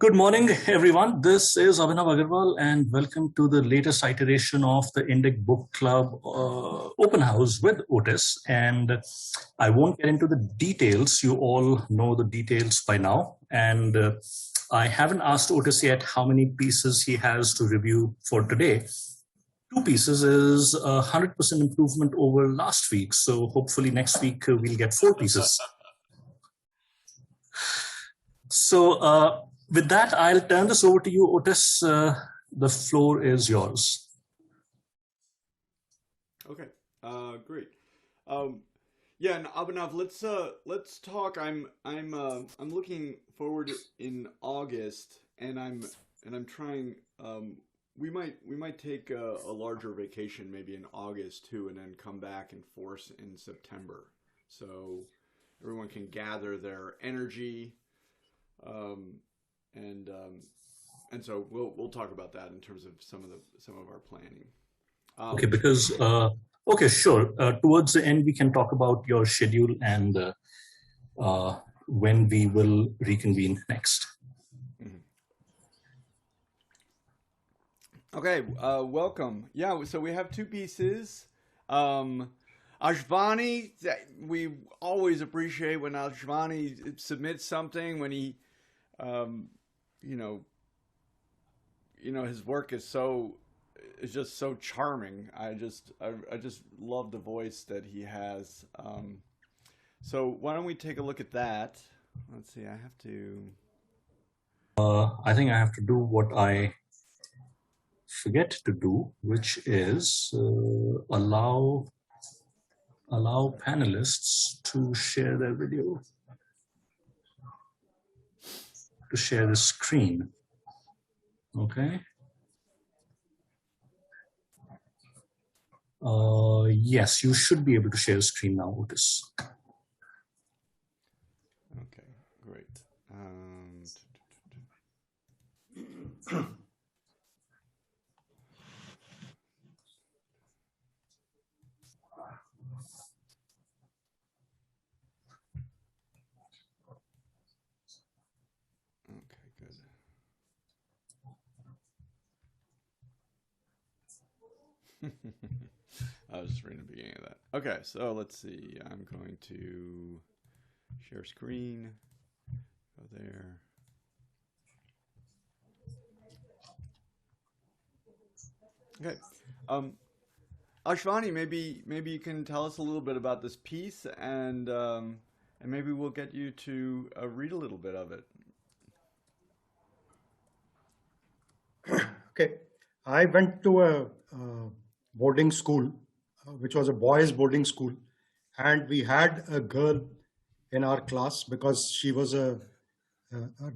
Good morning, everyone. This is Abhinav Agarwal, and welcome to the latest iteration of the Indic Book Club Open House with Otis. And I won't get into the details. You all know the details by now. And I haven't asked Otis yet how many pieces he has to review for today. Two pieces is 100% improvement over last week. So hopefully next week we'll get four pieces. So with that, I'll turn this over to you, Otis. The floor is yours. Okay, great. Yeah, and Abhinav, let's talk. I'm looking forward in August, and I'm trying. We might take a larger vacation maybe in August too, and then come back in force in September, so everyone can gather their energy. Um, and so we'll talk about that in terms of some of our planning. Okay, Um, because okay, sure. Towards the end, we can talk about your schedule and when we will reconvene next. mhm. Okay, welcome. Yeah, so we have two pieces. Um, Ashvani, we always appreciate when Ashvani submits something when he, um, you know, his work is just so charming. I just love the voice that he has. So why don't we take a look at that? Let's see. I have to. I think I have to do what I forget to do, which is allow panelists to share their video, to share the screen. Okay. Yes, you should be able to share the screen now, Otis. Okay, great. Okay, good. I was just reading the beginning of that. Okay, so let's see. I'm going to share screen. Go there. Okay. Um, Ashvani, maybe you can tell us a little bit about this piece, and maybe we'll get you to read a little bit of it. Okay, I went to a boarding school, which was a boys' boarding school, and we had a girl in our class because she was a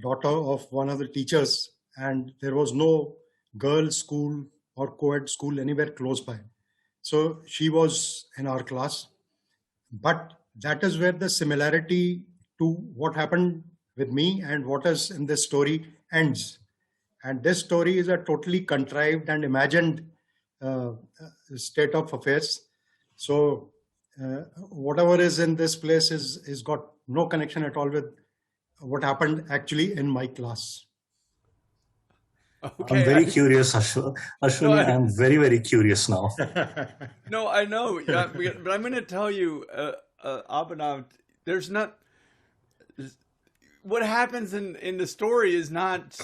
daughter of one of the teachers, and there was no girls' school or co-ed school anywhere close by. So she was in our class, but that is where the similarity to what happened with me and what is in this story ends. And this story is a totally contrived and imagined uh, state of affairs. So whatever is in this place is got no connection at all with what happened actually in my class. I'm Okay, very I curious, no, Ashwini. I'm very, very curious now. no, I know, yeah, but I'm going to tell you, Abhinav, there's not what happens in the story is not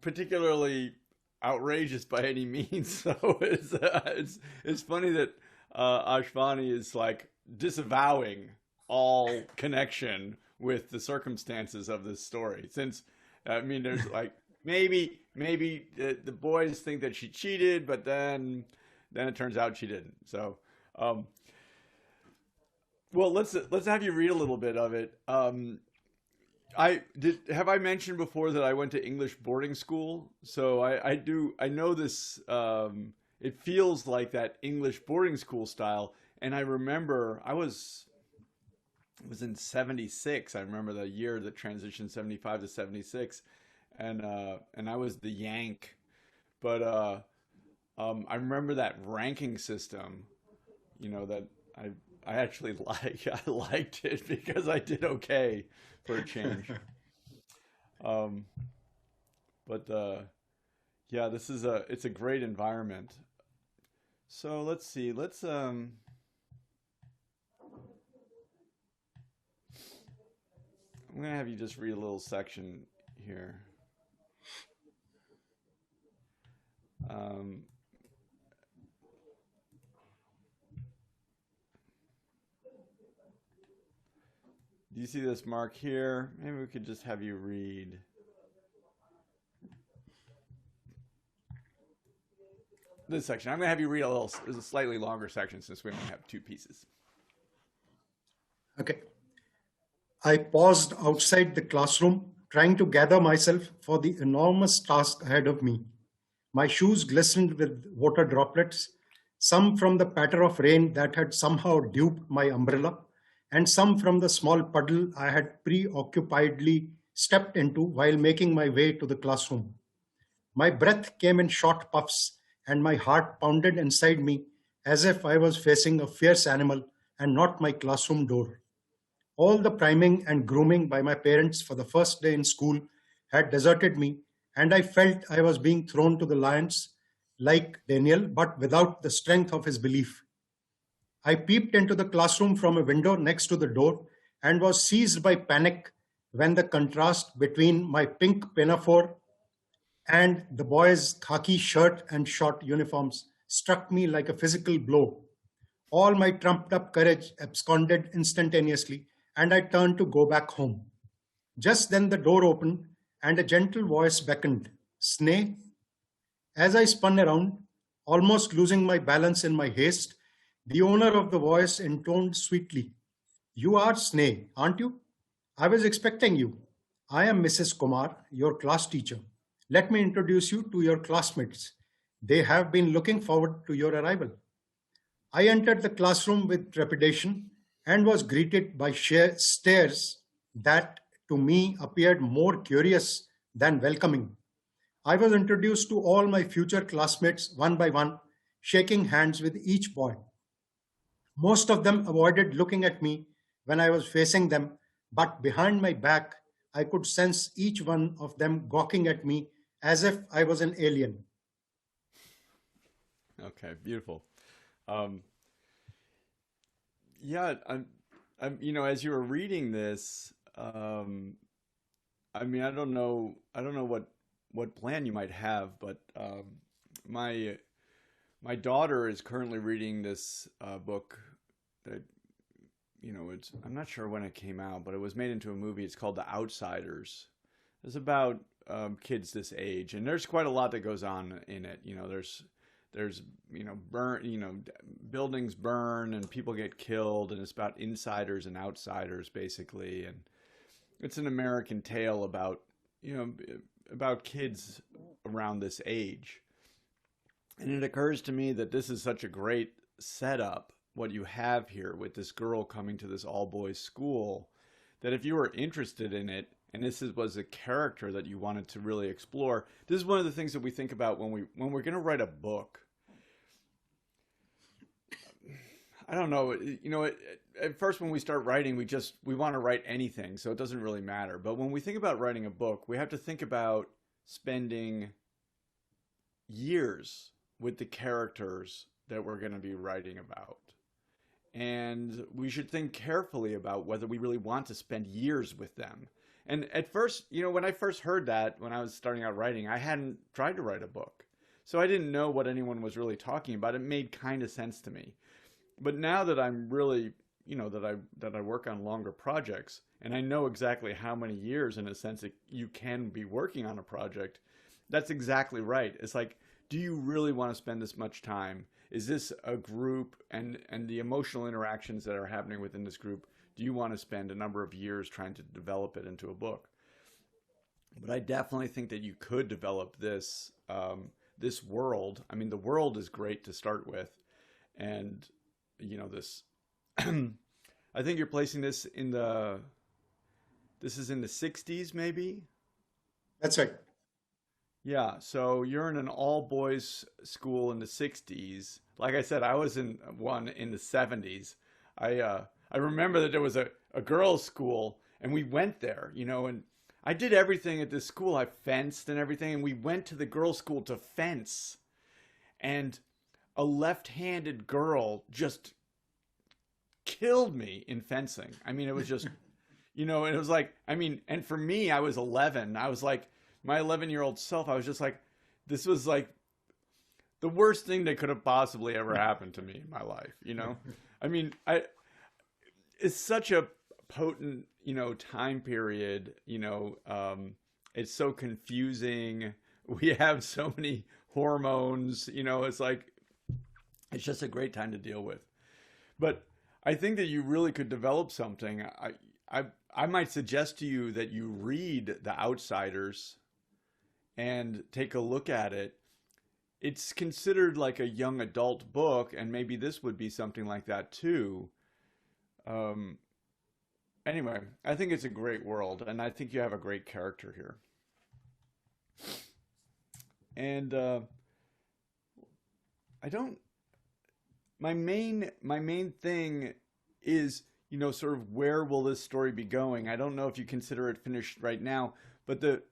particularly outrageous by any means. So it's funny that Ashvani is like disavowing all connection with the circumstances of this story. Since I mean, there's like maybe the boys think that she cheated, but then it turns out she didn't. So um, well, let's have you read a little bit of it. I did have I mentioned before that I went to English boarding school, so I know this. It feels like that English boarding school style, and I remember it was in '76. I remember the year that transitioned '75 to '76, and I was the Yank, but I remember that ranking system. That I I actually I liked it because I did okay for a change. Um, But yeah, it's a great environment. So let's see. I'm gonna have you just read a little section here. Um, do you see this mark here? Maybe we could just have you read. This section. I'm going to have you read a slightly longer section since we only have two pieces. Okay. I paused outside the classroom, trying to gather myself for the enormous task ahead of me. My shoes glistened with water droplets, some from the patter of rain that had somehow duped my umbrella, and some from the small puddle I had preoccupiedly stepped into while making my way to the classroom. My breath came in short puffs, and my heart pounded inside me as if I was facing a fierce animal and not my classroom door. All the priming and grooming by my parents for the first day in school had deserted me, and I felt I was being thrown to the lions like Daniel, but without the strength of his belief. I peeped into the classroom from a window next to the door and was seized by panic when the contrast between my pink pinafore and the boys' khaki shirt and short uniforms struck me like a physical blow. All my trumped up courage absconded instantaneously, and I turned to go back home. Just then the door opened, and a gentle voice beckoned, "Sneh." As I spun around, almost losing my balance in my haste, the owner of the voice intoned sweetly, "You are Sneh, aren't you? I was expecting you. I am Mrs. Kumar, your class teacher. Let me introduce you to your classmates. They have been looking forward to your arrival." I entered the classroom with trepidation and was greeted by stares that to me appeared more curious than welcoming. I was introduced to all my future classmates one by one, shaking hands with each boy. Most of them avoided looking at me when I was facing them, but behind my back, I could sense each one of them gawking at me as if I was an alien. Okay, beautiful. Um, yeah, as you were reading this, I mean, I don't know what plan you might have, but my my daughter is currently reading this book that it's I'm not sure when it came out, but it was made into a movie. It's called The Outsiders. It's about kids this age, and there's quite a lot that goes on in it. There's buildings burn and people get killed, and it's about insiders and outsiders basically, and it's an American tale about about kids around this age. And it occurs to me that this is such a great setup, what you have here with this girl coming to this all boys school, that if you were interested in it and was a character that you wanted to really explore, this is one of the things that we think about when we're going to write a book. I don't know, at first when we start writing, we want to write anything, so it doesn't really matter. But when we think about writing a book, we have to think about spending years with the characters that we're going to be writing about. And we should think carefully about whether we really want to spend years with them. And at first, when I first heard that, when I was starting out writing, I hadn't tried to write a book. So I didn't know what anyone was really talking about. It made kind of sense to me. But now that I'm really, that I work on longer projects, and I know exactly how many years, in a sense, that you can be working on a project, that's exactly right. It's like, do you really want to spend this much time? Is this a group, and the emotional interactions that are happening within this group, do you want to spend a number of years trying to develop it into a book? But I definitely think that you could develop this this world. I mean, the world is great to start with, and this. I think you're placing this in the. This is in the 60s, maybe. That's right. Yeah, so you're in an all boys school in the 60s. Like I said, I was in one in the 70s. I remember that there was a girls' school, and we went there, and I did everything at this school. I fenced and everything, and we went to the girls' school to fence. And a left-handed girl just killed me in fencing. I mean, it was just, and it was like, I mean, and for me, I was 11. I was like, my 11-year-old self, I was just like, this was like the worst thing that could have possibly ever happened to me in my life, I mean, it's such a potent, time period, it's so confusing. We have so many hormones, it's like, it's just a great time to deal with. But I think that you really could develop something. I might suggest to you that you read The Outsiders and take a look at it. It's considered like a young adult book, and maybe this would be something like that too. Anyway, I think it's a great world, and I think you have a great character here. And I don't. My main thing is, sort of where will this story be going? I don't know if you consider it finished right now, but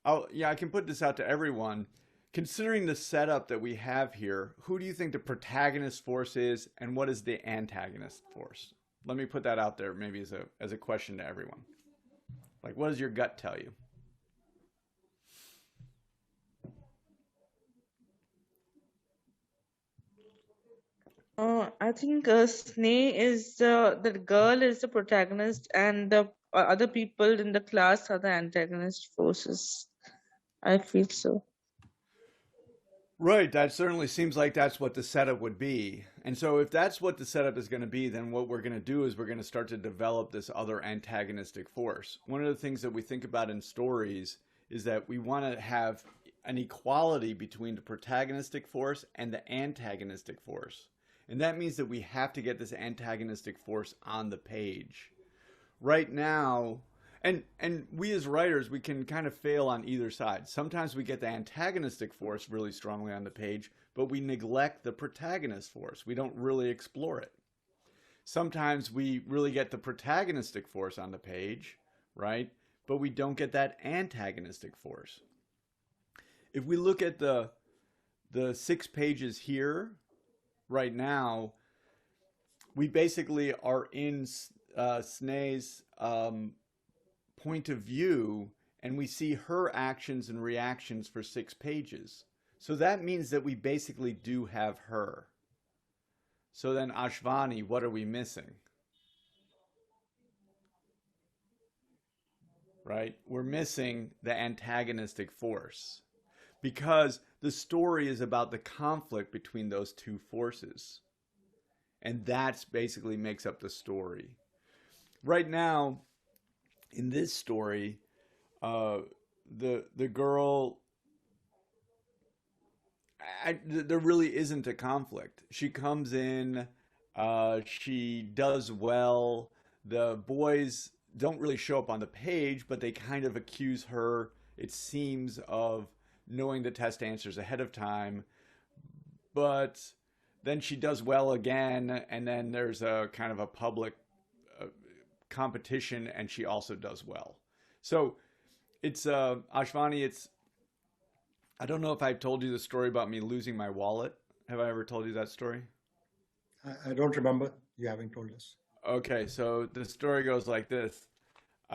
I can put this out to everyone. Considering the setup that we have here, who do you think the protagonist force is, and what is the antagonist force? Let me put that out there, maybe as a question to everyone. Like, what does your gut tell you? I think Sneh is the girl is the protagonist, and the other people in the class are the antagonist forces. I feel so. Right, that certainly seems like that's what the setup would be. And so if that's what the setup is going to be, then what we're going to do is we're going to start to develop this other antagonistic force. One of the things that we think about in stories is that we want to have an equality between the protagonistic force and the antagonistic force. And that means that we have to get this antagonistic force on the page. Right now, and we as writers, we can kind of fail on either side. Sometimes we get the antagonistic force really strongly on the page, but we neglect the protagonist force. We don't really explore it. Sometimes we really get the protagonistic force on the page, right? But we don't get that antagonistic force. If we look at the 6 pages here, right now, we basically are in Sneh's point of view, and we see her actions and reactions for 6 pages. So that means that we basically do have her. So then, Ashvani, what are we missing? Right? We're missing the antagonistic force, because the story is about the conflict between those two forces. And that's basically makes up the story. Right now, in this story, the girl, there really isn't a conflict. She comes in, she does well. The boys don't really show up on the page, but they kind of accuse her, it seems, of knowing the test answers ahead of time. But then she does well again, and then there's a kind of a public competition, and she also does well. So it's Ashvani, I don't know if I told you the story about me losing my wallet. Have I ever told you that story? I don't remember you having told us. Okay, so the story goes like this.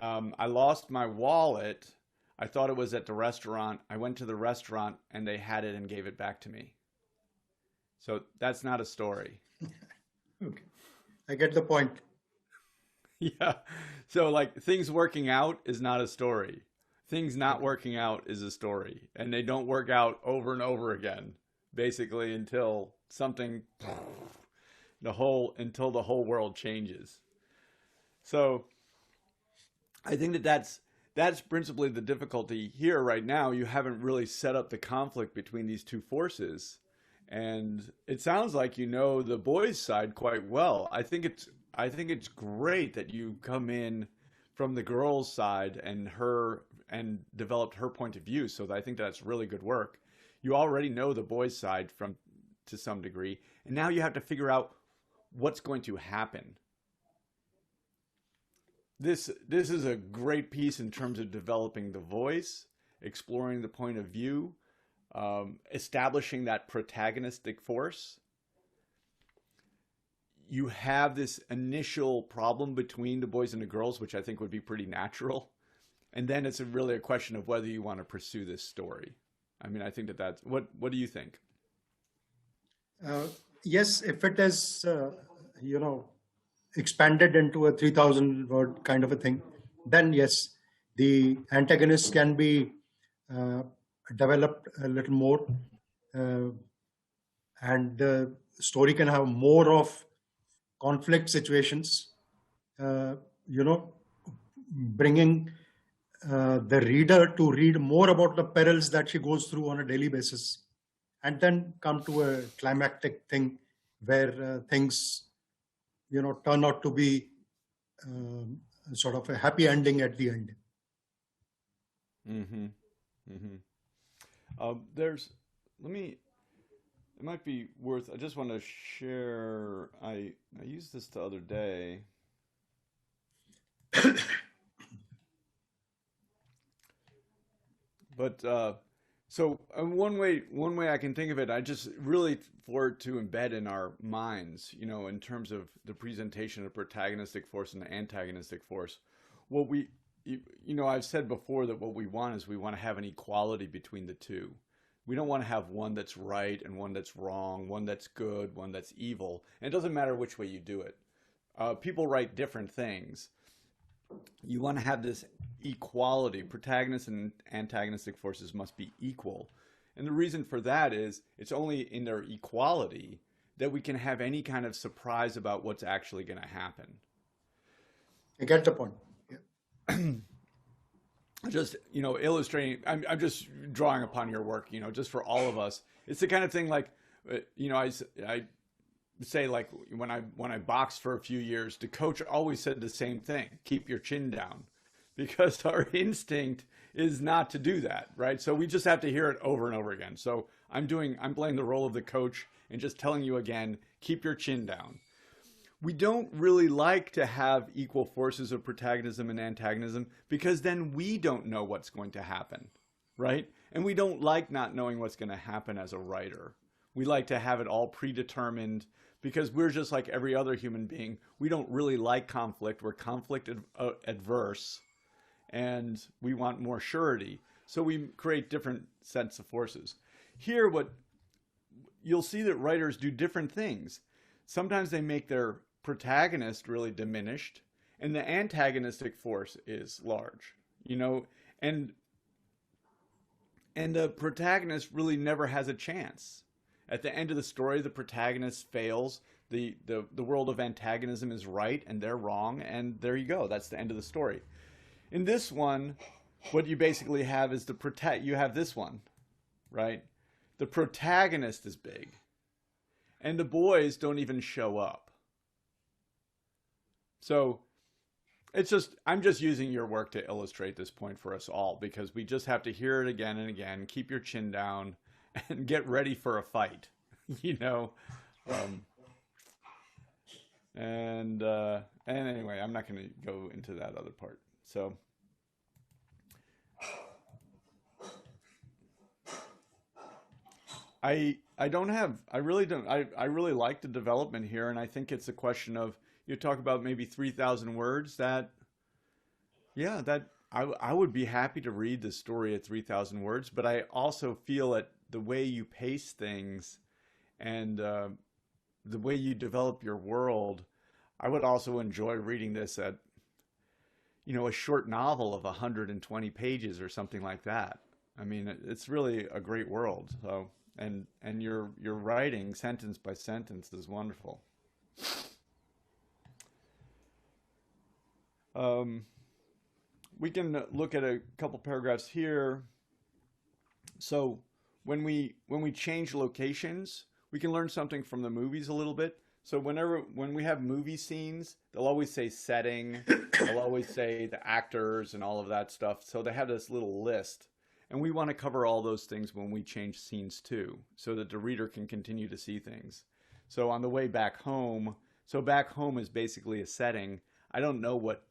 I lost my wallet. I thought it was at the restaurant. I went to the restaurant and they had it and gave it back to me. So that's not a story. Okay, I get the point. Yeah. So like things working out is not a story. Things not working out is a story. And they don't work out over and over again, basically until something, until the whole world changes. So I think that's principally the difficulty here right now. You haven't really set up the conflict between these two forces. And it sounds like you know the boys' side quite well. I think it's great that you come in from the girls' side and developed her point of view. So I think that's really good work. You already know the boys' side to some degree, and now you have to figure out what's going to happen. this is a great piece in terms of developing the voice, exploring the point of view, establishing that protagonistic force. You have this initial problem between the boys and the girls, which I think would be pretty natural. And then it's really a question of whether you want to pursue this story. I mean, I think that's what do you think? Yes, if it is, expanded into a 3,000 word kind of a thing, then yes, the antagonist can be developed a little more, and the story can have more of conflict situations, bringing the reader to read more about the perils that she goes through on a daily basis, and then come to a climactic thing where things, turn out to be sort of a happy ending at the end. Mm-hmm. Mm-hmm. It might be worth, I just want to share, I used this the other day. But so one way I can think of it, I just really for it to embed in our minds, in terms of the presentation of protagonistic force and the antagonistic force. What I've said before that what we want is we want to have an equality between the two. We don't want to have one that's right and one that's wrong, one that's good, one that's evil. And it doesn't matter which way you do it. People write different things. You want to have this equality. Protagonists and antagonistic forces must be equal. And the reason for that is it's only in their equality that we can have any kind of surprise about what's actually going to happen. I get the point. Yeah. Just, illustrating, I'm just drawing upon your work, just for all of us. It's the kind of thing like, I say, like, when I boxed for a few years, the coach always said the same thing: keep your chin down, because our instinct is not to do that, right? So we just have to hear it over and over again. So I'm playing the role of the coach and just telling you again, keep your chin down. We don't really like to have equal forces of protagonism and antagonism, because then we don't know what's going to happen, right? And we don't like not knowing what's going to happen as a writer. We like to have it all predetermined, because we're just like every other human being. We don't really like conflict. We're conflict adverse, and we want more surety. So we create different sets of forces. Here, what you'll see that writers do different things. Sometimes they make their protagonist really diminished, and the antagonistic force is large, and the protagonist really never has a chance. At the end of the story, the protagonist fails. The world of antagonism is right and they're wrong, and there you go. That's the end of the story. In this one, what you basically have is you have this one, right? The protagonist is big, and the boys don't even show up. So I'm just using your work to illustrate this point for us all, because we just have to hear it again and again. Keep your chin down and get ready for a fight, and anyway, I'm not going to go into that other part. So I really don't. I really like the development here, and I think it's a question of, you talk about maybe 3,000 words. I would be happy to read the story at 3,000 words, but I also feel that the way you pace things and the way you develop your world, I would also enjoy reading this at, a short novel of 120 pages or something like that. I mean, it's really a great world. So, and your writing sentence by sentence is wonderful. We can look at a couple paragraphs here. So when we change locations, we can learn something from the movies a little bit. So when we have movie scenes, they'll always say setting, they'll always say the actors and all of that stuff. So they have this little list, and we want to cover all those things when we change scenes too, so that the reader can continue to see things. So on the way back home, back home is basically a setting. I don't know what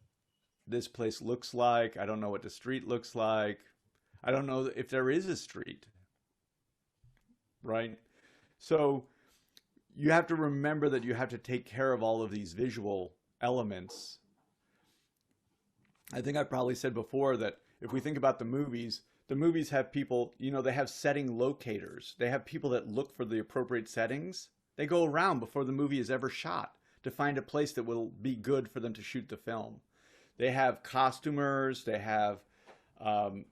this place looks like. I don't know what the street looks like. I don't know if there is a street, right? So you have to remember that you have to take care of all of these visual elements. I think I probably said before that if we think about the movies have people, you know, they have setting locators. They have people that look for the appropriate settings. They go around before the movie is ever shot to find a place that will be good for them to shoot the film. They have costumers, they have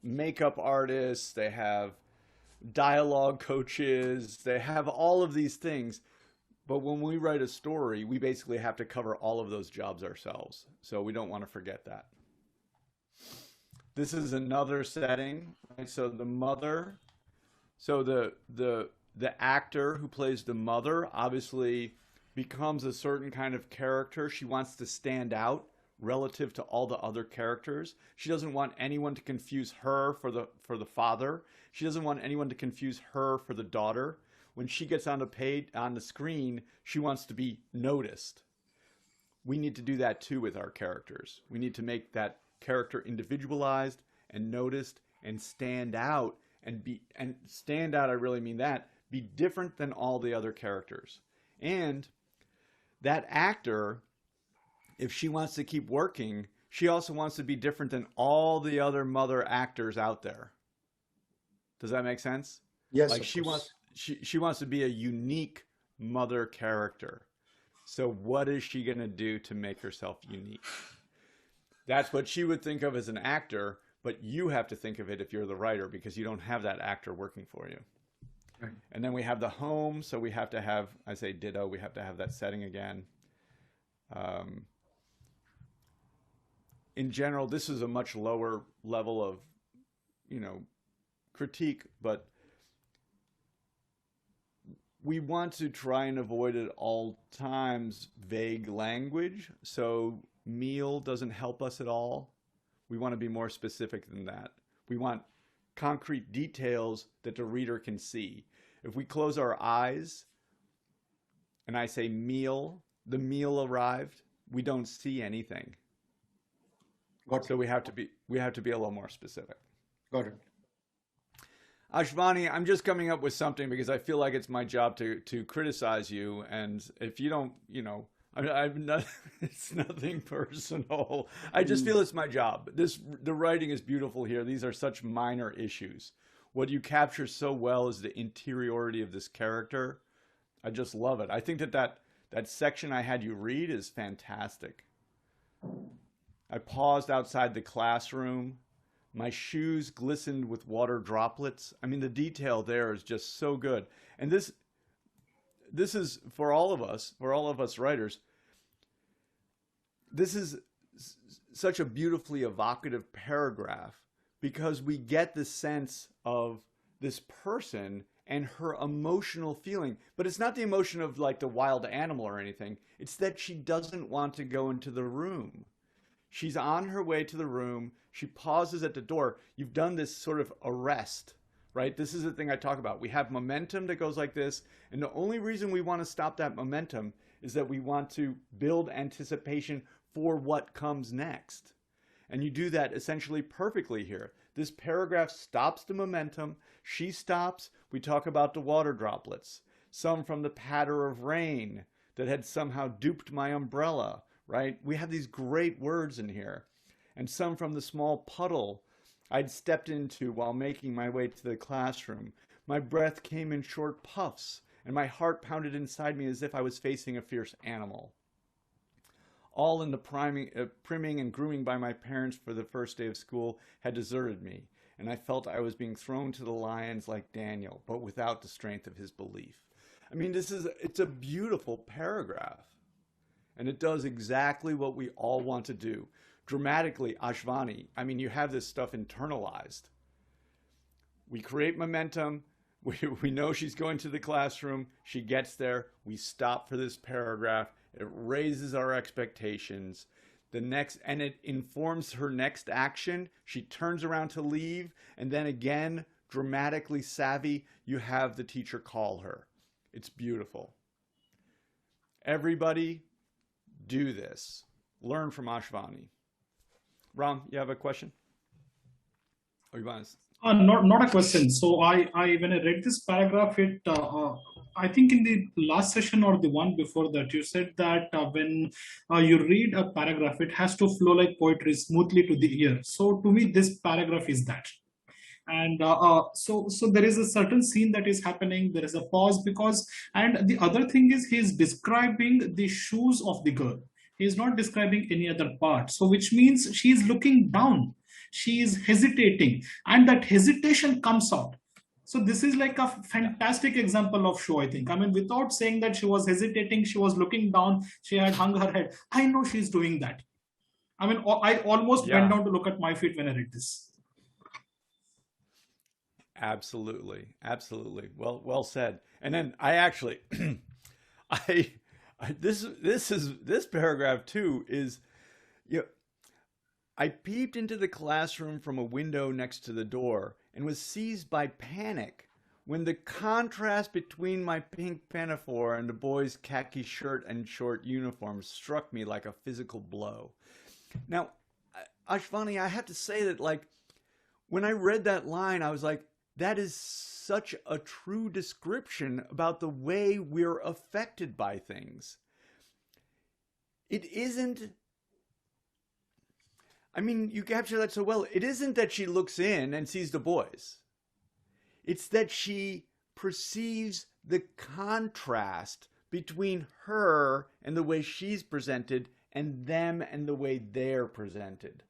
makeup artists, they have dialogue coaches, they have all of these things. But when we write a story, we basically have to cover all of those jobs ourselves. So we don't want to forget that. This is another setting, right? So the mother, so the actor who plays the mother obviously becomes a certain kind of character. She wants to stand out relative to all the other characters. She doesn't want anyone to confuse her for the father. She doesn't want anyone to confuse her for the daughter. When she gets on the screen, she wants to be noticed. We need to do that too with our characters. We need to make that character individualized and noticed and stand out and stand out. I really mean that. Be different than all the other characters. And that actor, if she wants to keep working, she also wants to be different than all the other mother actors out there. Does that make sense? Yes. Like she wants to be a unique mother character. So what is she going to do to make herself unique? That's what she would think of as an actor, but you have to think of it if you're the writer, because you don't have that actor working for you. Right. And then we have the home, so we have to have, I say ditto, we have to have that setting again. In general, this is a much lower level of, you know, critique, but we want to try and avoid at all times vague language. So meal doesn't help us at all. We want to be more specific than that. We want concrete details that the reader can see. If we close our eyes and I say meal, the meal arrived, we don't see anything. So we have to be a little more specific. Got it. Ashvani, I'm just coming up with something because I feel like it's my job to criticize you, and if you don't, you know, I'm not. It's nothing personal. I just feel it's my job. The writing is beautiful here. These are such minor issues. What you capture so well is the interiority of this character. I just love it. I think that section I had you read is fantastic. I paused outside the classroom. My shoes glistened with water droplets. I mean, the detail there is just so good. And this is for all of us writers, this is such a beautifully evocative paragraph because we get the sense of this person and her emotional feeling. But it's not the emotion of like the wild animal or anything. It's that she doesn't want to go into the room. She's on her way to the room. She pauses at the door. You've done this sort of arrest, right? This is the thing I talk about. We have momentum that goes like this. And the only reason we want to stop that momentum is that we want to build anticipation for what comes next. And you do that essentially perfectly here. This paragraph stops the momentum. She stops. We talk about the water droplets. Some from the patter of rain that had somehow duped my umbrella, right? We have these great words in here. And some from the small puddle I'd stepped into while making my way to the classroom. My breath came in short puffs, and my heart pounded inside me as if I was facing a fierce animal. All in the priming and grooming by my parents for the first day of school had deserted me, and I felt I was being thrown to the lions like Daniel, but without the strength of his belief. I mean, it's a beautiful paragraph. And it does exactly what we all want to do. Dramatically, Ashvani, I mean, you have this stuff internalized. We create momentum. We know she's going to the classroom. She gets there. We stop for this paragraph. It raises our expectations. And it informs her next action. She turns around to leave. And then again, dramatically savvy, you have the teacher call her. It's beautiful. Everybody, do this. Learn from Ashvani. Ram, you have a question? Or you want to... Not a question. So when I read this paragraph, I think in the last session or the one before that, you said that when you read a paragraph, it has to flow like poetry smoothly to the ear. So to me, this paragraph is that. And so there is a certain scene that is happening. There is a pause and the other thing is he's describing the shoes of the girl. He is not describing any other part. So which means she is looking down. She is hesitating, and that hesitation comes out. So this is like a fantastic example of show, I think. I mean, without saying that she was hesitating, she was looking down, she had hung her head. I know she's doing that. I mean, I almost went down to look at my feet when I read this. Absolutely. Absolutely. Well said. And then I actually, this paragraph too is, you know, I peeped into the classroom from a window next to the door and was seized by panic when the contrast between my pink pinafore and the boy's khaki shirt and short uniform struck me like a physical blow. Now, Ashwani, I have to say that, like, when I read that line, I was like, that is such a true description about the way we're affected by things. It isn't, I mean, you capture that so well. It isn't that she looks in and sees the boys. It's that she perceives the contrast between her and the way she's presented and them and the way they're presented.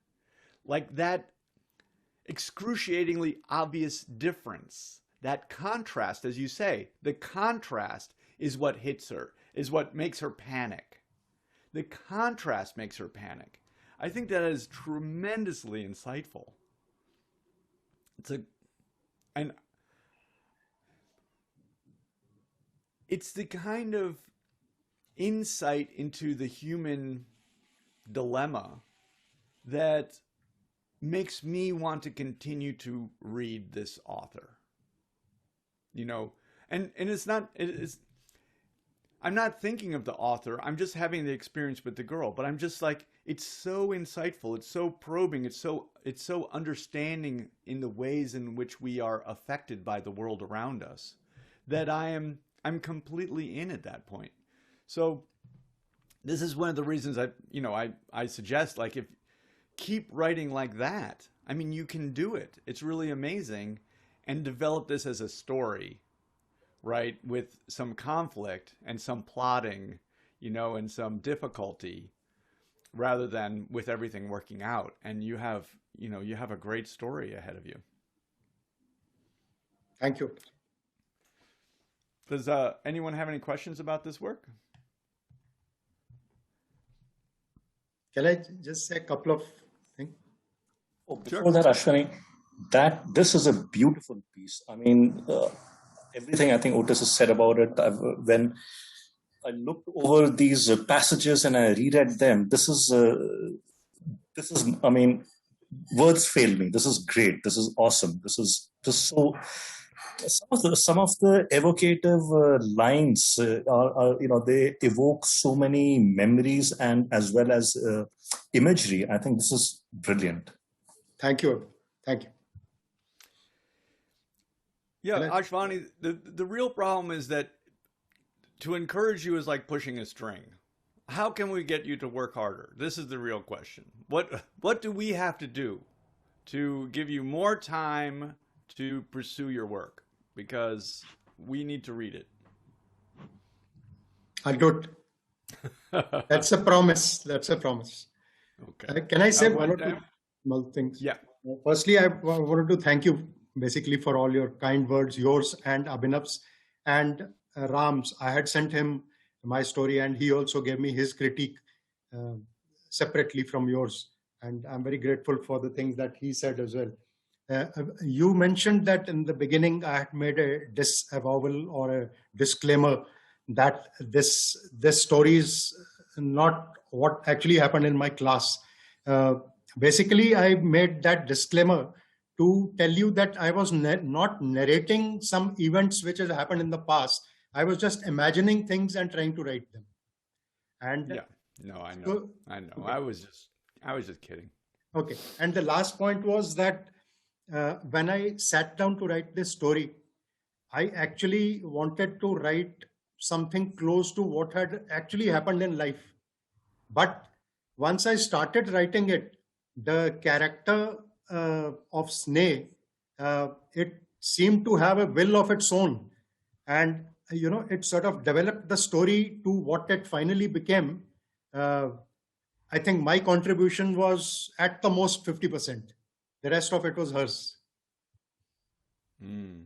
Like that excruciatingly obvious difference. That contrast, as you say, the contrast is what hits her, is what makes her panic. The contrast makes her panic. I think that is tremendously insightful. It's the kind of insight into the human dilemma that makes me want to continue to read this author. You know, and I'm not thinking of the author. I'm just having the experience with the girl, but I'm just like, it's so insightful. It's so probing. It's so understanding in the ways in which we are affected by the world around us that I'm completely in at that point. So this is one of the reasons I suggest, like, if keep writing like that. I mean, you can do it. It's really amazing, and develop this as a story, right? With some conflict and some plotting, and some difficulty, rather than with everything working out. And you have a great story ahead of you. Thank you. Does anyone have any questions about this work? Can I just say a couple of things? Oh, before that, Ashwani, this is a beautiful piece. I mean, everything I think Otis has said about it, when I looked over these passages and I reread them, this is, I mean, words fail me. This is great. This is awesome. This is just so. Some of the evocative lines are they evoke so many memories and as well as imagery. I think this is brilliant. Thank you. Thank you. Yeah, Ashwani, the real problem is that to encourage you is like pushing a string. How can we get you to work harder? This is the real question. What do we have to do to give you more time to pursue your work? Because we need to read it. I'll do it. That's a promise. That's a promise. Okay. Can I say one or two small things? Yeah. Firstly, I wanted to thank you basically for all your kind words, yours and Abhinav's and Ram's. I had sent him my story and he also gave me his critique separately from yours. And I'm very grateful for the things that he said as well. You mentioned that in the beginning I had made a disavowal or a disclaimer that this story is not what actually happened in my class. Basically, I made that disclaimer to tell you that I was not narrating some events which has happened in the past. I was just imagining things and trying to write them. And yeah, no, I know. I was just kidding. Okay. And the last point was that when I sat down to write this story, I actually wanted to write something close to what had actually happened in life. But once I started writing it, the character of Sneh, it seemed to have a will of its own. And, it sort of developed the story to what it finally became. Uh, I think my contribution was at the most 50%. The rest of it was hers. Mm.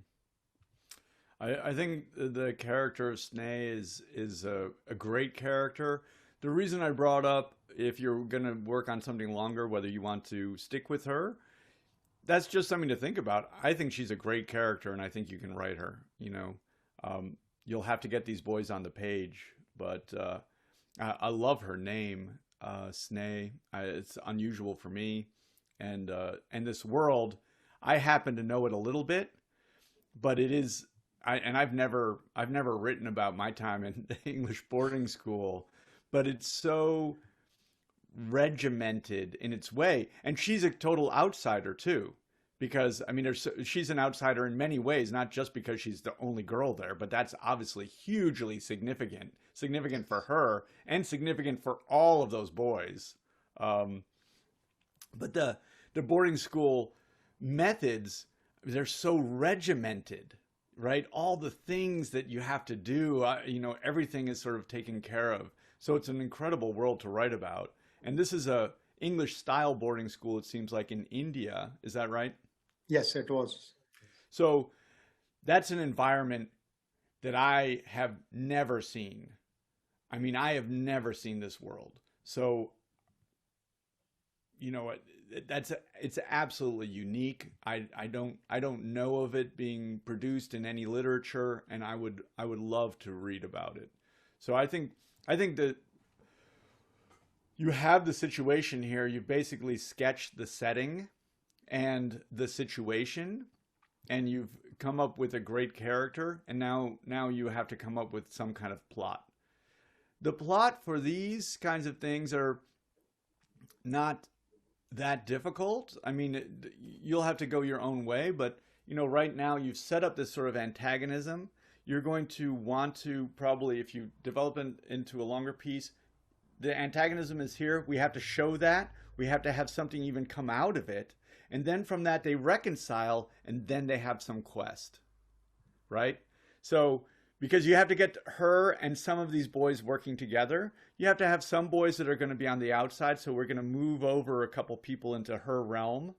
I think the character of Sneh is a great character. The reason I brought up if you're going to work on something longer, whether you want to stick with her, that's just something to think about. I think she's a great character, and I think you can write her. You'll have to get these boys on the page, but I love her name, Sneh. It's unusual for me, and this world, I happen to know it a little bit, but it is. I've never written about my time in the English boarding school, but it's so regimented in its way, and she's a total outsider too, because I mean, she's an outsider in many ways, not just because she's the only girl there, but that's obviously hugely significant for her and significant for all of those boys. But the boarding school methods, they're so regimented, right? All the things that you have to do, everything is sort of taken care of. So it's an incredible world to write about. And this is a English style boarding school, it seems like, in India. Is that right? Yes, it was. So that's an environment that I have never seen. I mean, I have never seen this world. So, it's absolutely unique. I don't know of it being produced in any literature, and I would love to read about it. So I think that you have the situation here. You basically sketched the setting and the situation, and you've come up with a great character, and now you have to come up with some kind of plot. The plot for these kinds of things are not that difficult. I mean, you'll have to go your own way, but right now you've set up this sort of antagonism. You're going to want to probably, if you develop it into a longer piece, the antagonism is here. We have to show that. We have to have something even come out of it. And then from that, they reconcile, and then they have some quest, right? So, because you have to get her and some of these boys working together, you have to have some boys that are going to be on the outside. So we're going to move over a couple people into her realm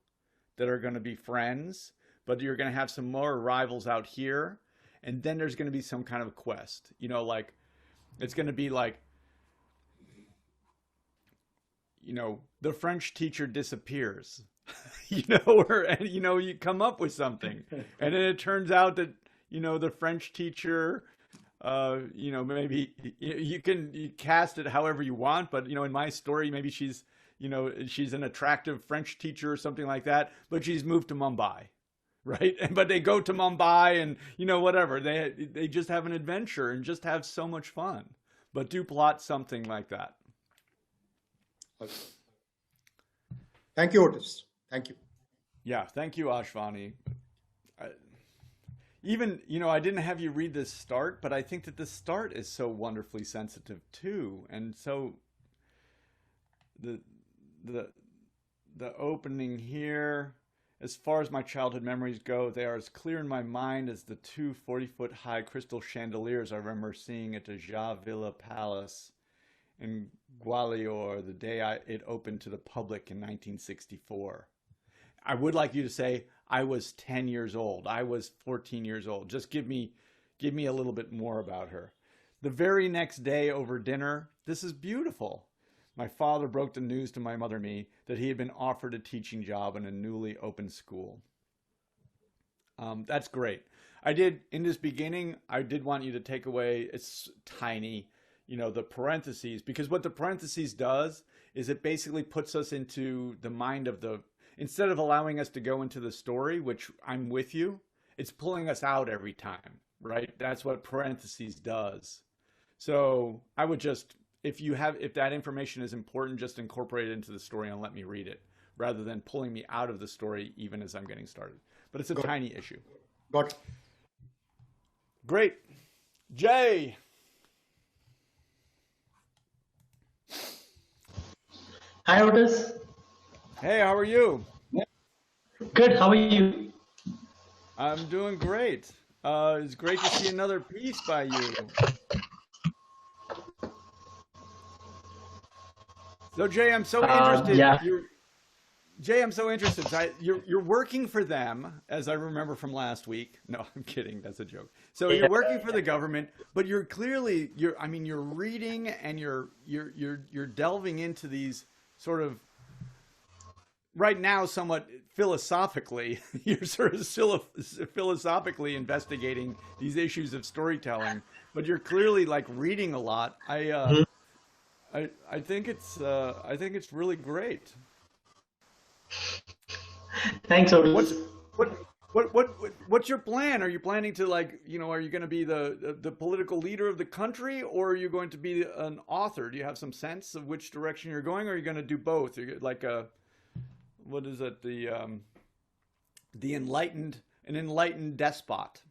that are going to be friends, but you're going to have some more rivals out here. And then there's going to be some kind of quest, like it's going to be like, the French teacher disappears, you come up with something, and then it turns out that, the French teacher, maybe you cast it however you want, but, in my story, maybe she's an attractive French teacher or something like that, but she's moved to Mumbai, right? But they go to Mumbai and, whatever, they just have an adventure and just have so much fun, but do plot something like that. Okay. Thank you, Otis. Thank you. Yeah, thank you, Ashvani. Even, I didn't have you read the start, but I think that the start is so wonderfully sensitive too. And so the opening here, as far as my childhood memories go, they are as clear in my mind as the two 40-foot high crystal chandeliers I remember seeing at the Ja Villa Palace in Gwalior the day it opened to the public in 1964. I would like you to say I was 10 years old. I was 14 years old. Just give me a little bit more about her. The very next day over dinner, this is beautiful. My father broke the news to my mother and me that he had been offered a teaching job in a newly opened school. That's great. In this beginning, I did want you to take away, it's tiny, the parentheses, because what the parentheses does is it basically puts us into the mind of instead of allowing us to go into the story, which I'm with you, it's pulling us out every time, right? That's what parentheses does. So I would just, if that information is important, just incorporate it into the story and let me read it. rather than pulling me out of the story even as I'm getting started. But it's a Got it. tiny issue. Got it. Great. Jay. Hi, Otis. Hey, how are you? Good. How are you? I'm doing great. It's great to see another piece by you. So Jay, I'm so interested. Yeah. Jay, I'm so interested. You're working for them, as I remember from last week. No, I'm kidding. That's a joke. So you're working for the government, but you're clearly you're reading and you're delving into these sort of right now somewhat philosophically. You're sort of philosophically investigating these issues of storytelling, but you're clearly like reading a lot. I think it's really great. Thanks, Otis. What's your plan? Are you planning to are you going to be the political leader of the country, or are you going to be an author? Do you have some sense of which direction you're going, or are you going to do both? Are you like what is it? An enlightened despot.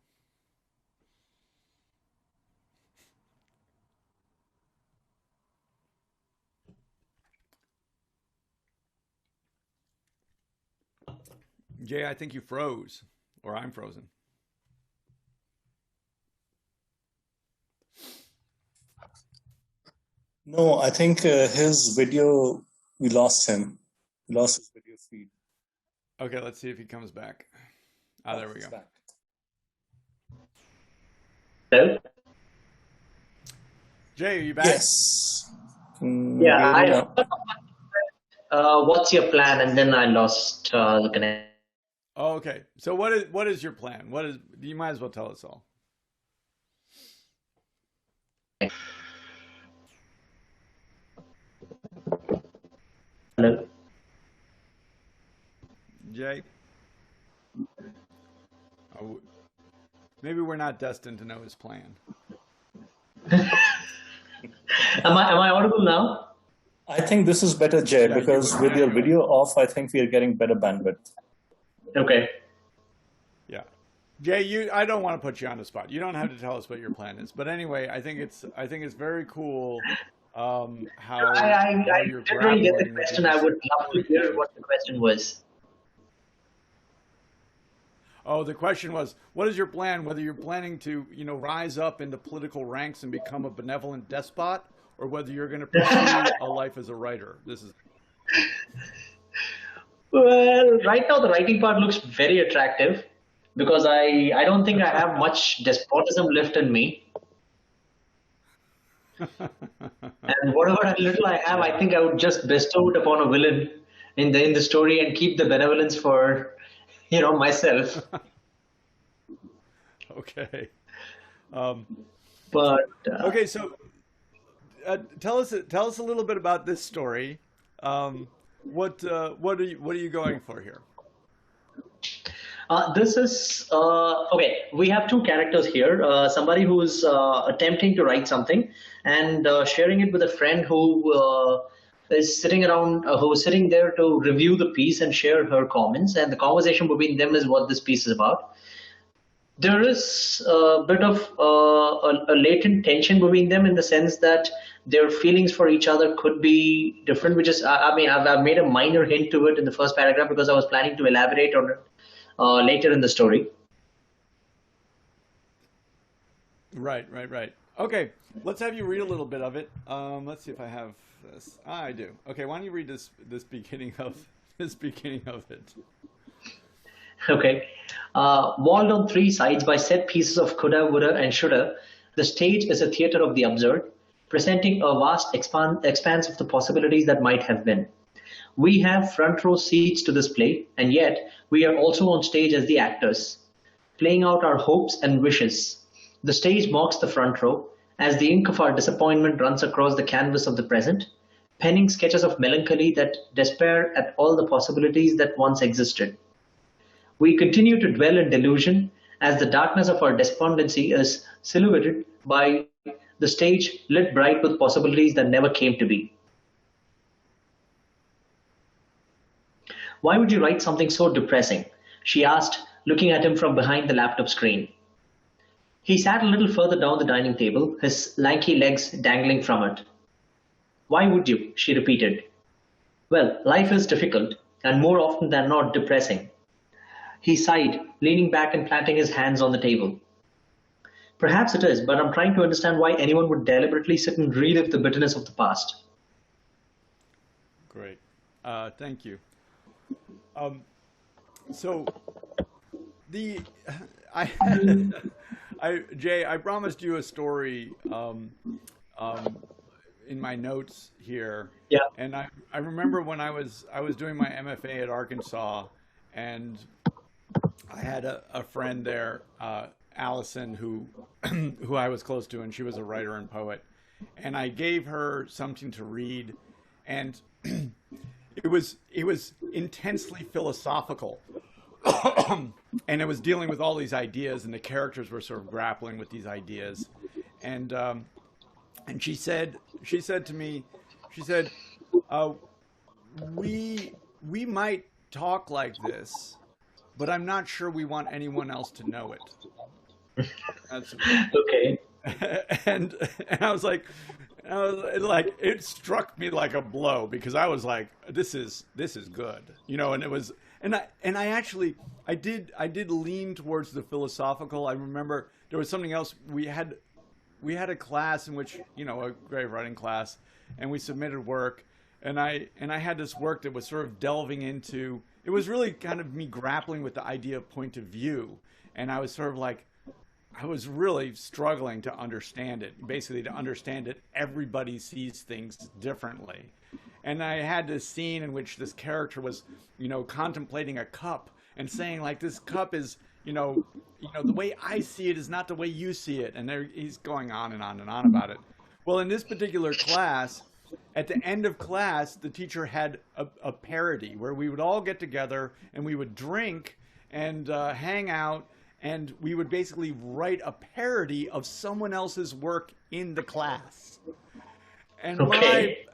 Jay, I think you froze, or I'm frozen. No, I think his video, we lost him. We lost his video feed. Okay, let's see if he comes back. Ah, there we go. Back. Hello? Jay, are you back? Yes. Yeah, what's your plan? And then I lost the connection. Oh, okay. So what is your plan? You might as well tell us all. Hello? Jay? Oh, maybe we're not destined to know his plan. Am I audible now? I think this is better, Jay, Yeah, because with your video off, I think we are getting better bandwidth. Okay. Yeah. Jay, I don't want to put you on the spot. You don't have to tell us what your plan is. But anyway, I think it's very cool how I you're didn't really get the grappling with question. these- I would love to hear what the question was. Oh, the question was, what is your plan? Whether you're planning to, rise up into political ranks and become a benevolent despot, or whether you're going to pursue a life as a writer. This is. Well, right now the writing part looks very attractive because I don't think I have much despotism left in me. And whatever little I have, I think I would just bestow it upon a villain in the story and keep the benevolence for myself. Okay. But Okay, so tell us a little bit about this story. What are you going for here? this is okay. We have two characters here. Somebody who's attempting to write something and sharing it with a friend who is sitting there to review the piece and share her comments. And the conversation between them is what this piece is about. There is a bit of a latent tension between them in the sense that their feelings for each other could be different, which is, I've made a minor hint to it in the first paragraph because I was planning to elaborate on it later in the story. Right. Okay, let's have you read a little bit of it. Let's see if I have this. I do. Okay, why don't you read this beginning of it? Okay. Walled on three sides by set pieces of coulda, woulda, and shoulda, the stage is a theater of the absurd, presenting a vast expanse of the possibilities that might have been. We have front row seats to this play, and yet we are also on stage as the actors, playing out our hopes and wishes. The stage mocks the front row as the ink of our disappointment runs across the canvas of the present, penning sketches of melancholy that despair at all the possibilities that once existed. We continue to dwell in delusion as the darkness of our despondency is silhouetted by the stage lit bright with possibilities that never came to be. Why would you write something so depressing? She asked, looking at him from behind the laptop screen. He sat a little further down the dining table, his lanky legs dangling from it. Why would you? She repeated. Well, life is difficult, and more often than not depressing. He sighed, leaning back and planting his hands on the table. Perhaps it is, but I'm trying to understand why anyone would deliberately sit and relive the bitterness of the past. Great. Thank you. So the I Jay, I promised you a story in my notes here. Yeah. And I remember when I was doing my MFA at Arkansas, and I had a friend there, Allison, who who I was close to, and she was a writer and poet. And I gave her something to read, and it was intensely philosophical. And it was dealing with all these ideas, and the characters were sort of grappling with these ideas. And she said to me, she said, we might talk like this, but I'm not sure we want anyone else to know it. That's, Okay. and I was like, it struck me like a blow, because I was like, this is good, you know. And it was, and I actually did lean towards the philosophical. I remember there was something else. We had a class in which, you know, a great writing class, and we submitted work, and I had this work that was sort of delving into, it was really kind of me grappling with the idea of point of view, and I was sort of like, I was really struggling to understand it. Basically, to understand it, everybody sees things differently. And I had this scene in which this character was, you know, contemplating a cup and saying, like, this cup is, you know, the way I see it is not the way you see it. And he's going on and on and on about it. Well, in this particular class, at the end of class, the teacher had a parody where we would all get together and we would drink and hang out, and we would basically write a parody of someone else's work in the class. And Okay.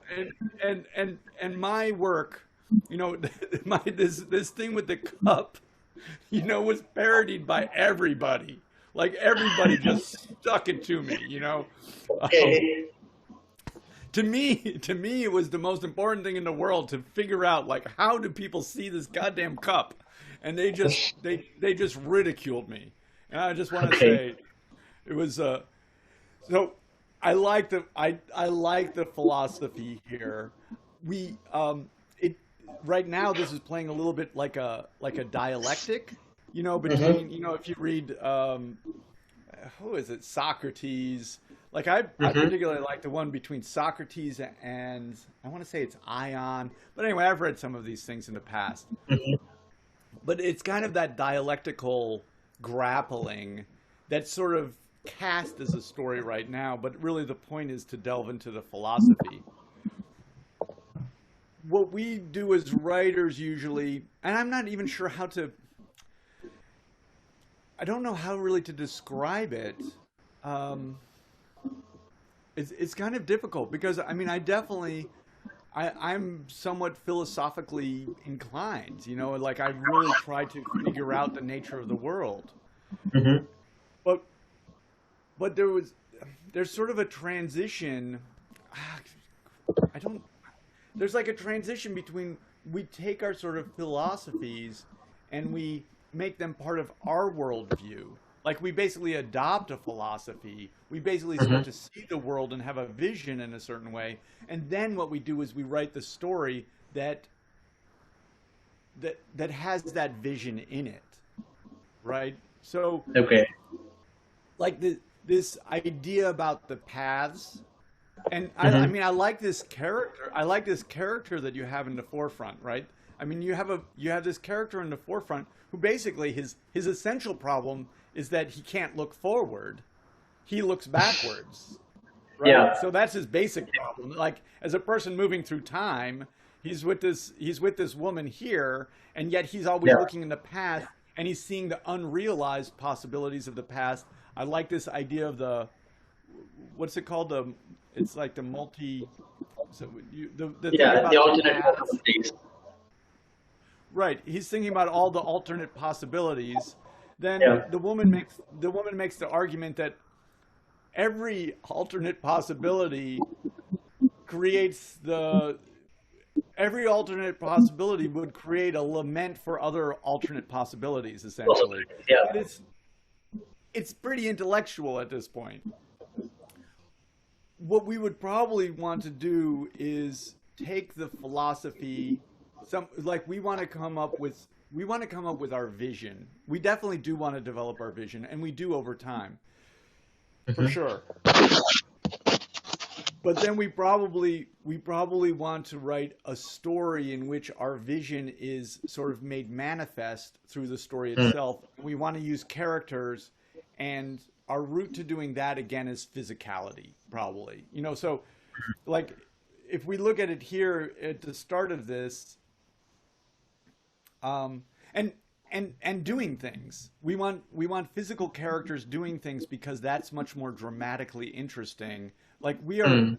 my work, you know, this thing with the cup, you know, was parodied by everybody. Like, everybody just stuck it to me, you know. Okay. To me, it was the most important thing in the world to figure out, like, how do people see this goddamn cup? And they just ridiculed me. And I just want to say, it was so. I like the philosophy here. Right now this is playing a little bit like a dialectic, you know, between, you know, if you read who is it, Socrates. Like, I particularly like the one between Socrates and, I want to say it's Ion. But anyway, I've read some of these things in the past. But it's kind of that dialectical grappling that's sort of cast as a story right now. But really the point is to delve into the philosophy. What we do as writers usually, and I'm not even sure how to, I don't know how really to describe it. It's kind of difficult, because, I mean, I'm somewhat philosophically inclined, you know, like, I really try to figure out the nature of the world. But there's sort of a transition. There's like a transition between, we take our sort of philosophies and we make them part of our worldview. Like, we basically adopt a philosophy. We basically start to see the world and have a vision in a certain way. And then what we do is we write the story that has that vision in it, right? So, Okay. like, this idea about the paths, and I mean, I like this character. I like this character that you have in the forefront, right? I mean, you have this character in the forefront who basically his essential problem is that he can't look forward. He looks backwards. Right? Yeah. So that's his basic problem. Like, as a person moving through time, he's with this woman here, and yet he's always looking in the past, and he's seeing the unrealized possibilities of the past. I like this idea of what's it called? It's like the multi. So the thing about the alternate paths. possibilities. right. He's thinking about all the alternate possibilities. Then Yeah. the woman makes the argument that every alternate possibility creates every alternate possibility would create a lament for other alternate possibilities, essentially. Yeah. And it's pretty intellectual at this point. What we would probably want to do is take the philosophy, we want to come up with our vision. We definitely do want to develop our vision, and we do over time, for sure. But then we probably want to write a story in which our vision is sort of made manifest through the story itself. We want to use characters, and our route to doing that again is physicality, probably. So like if we look at it here at the start of this, and doing things. We want physical characters doing things because that's much more dramatically interesting. Like we are,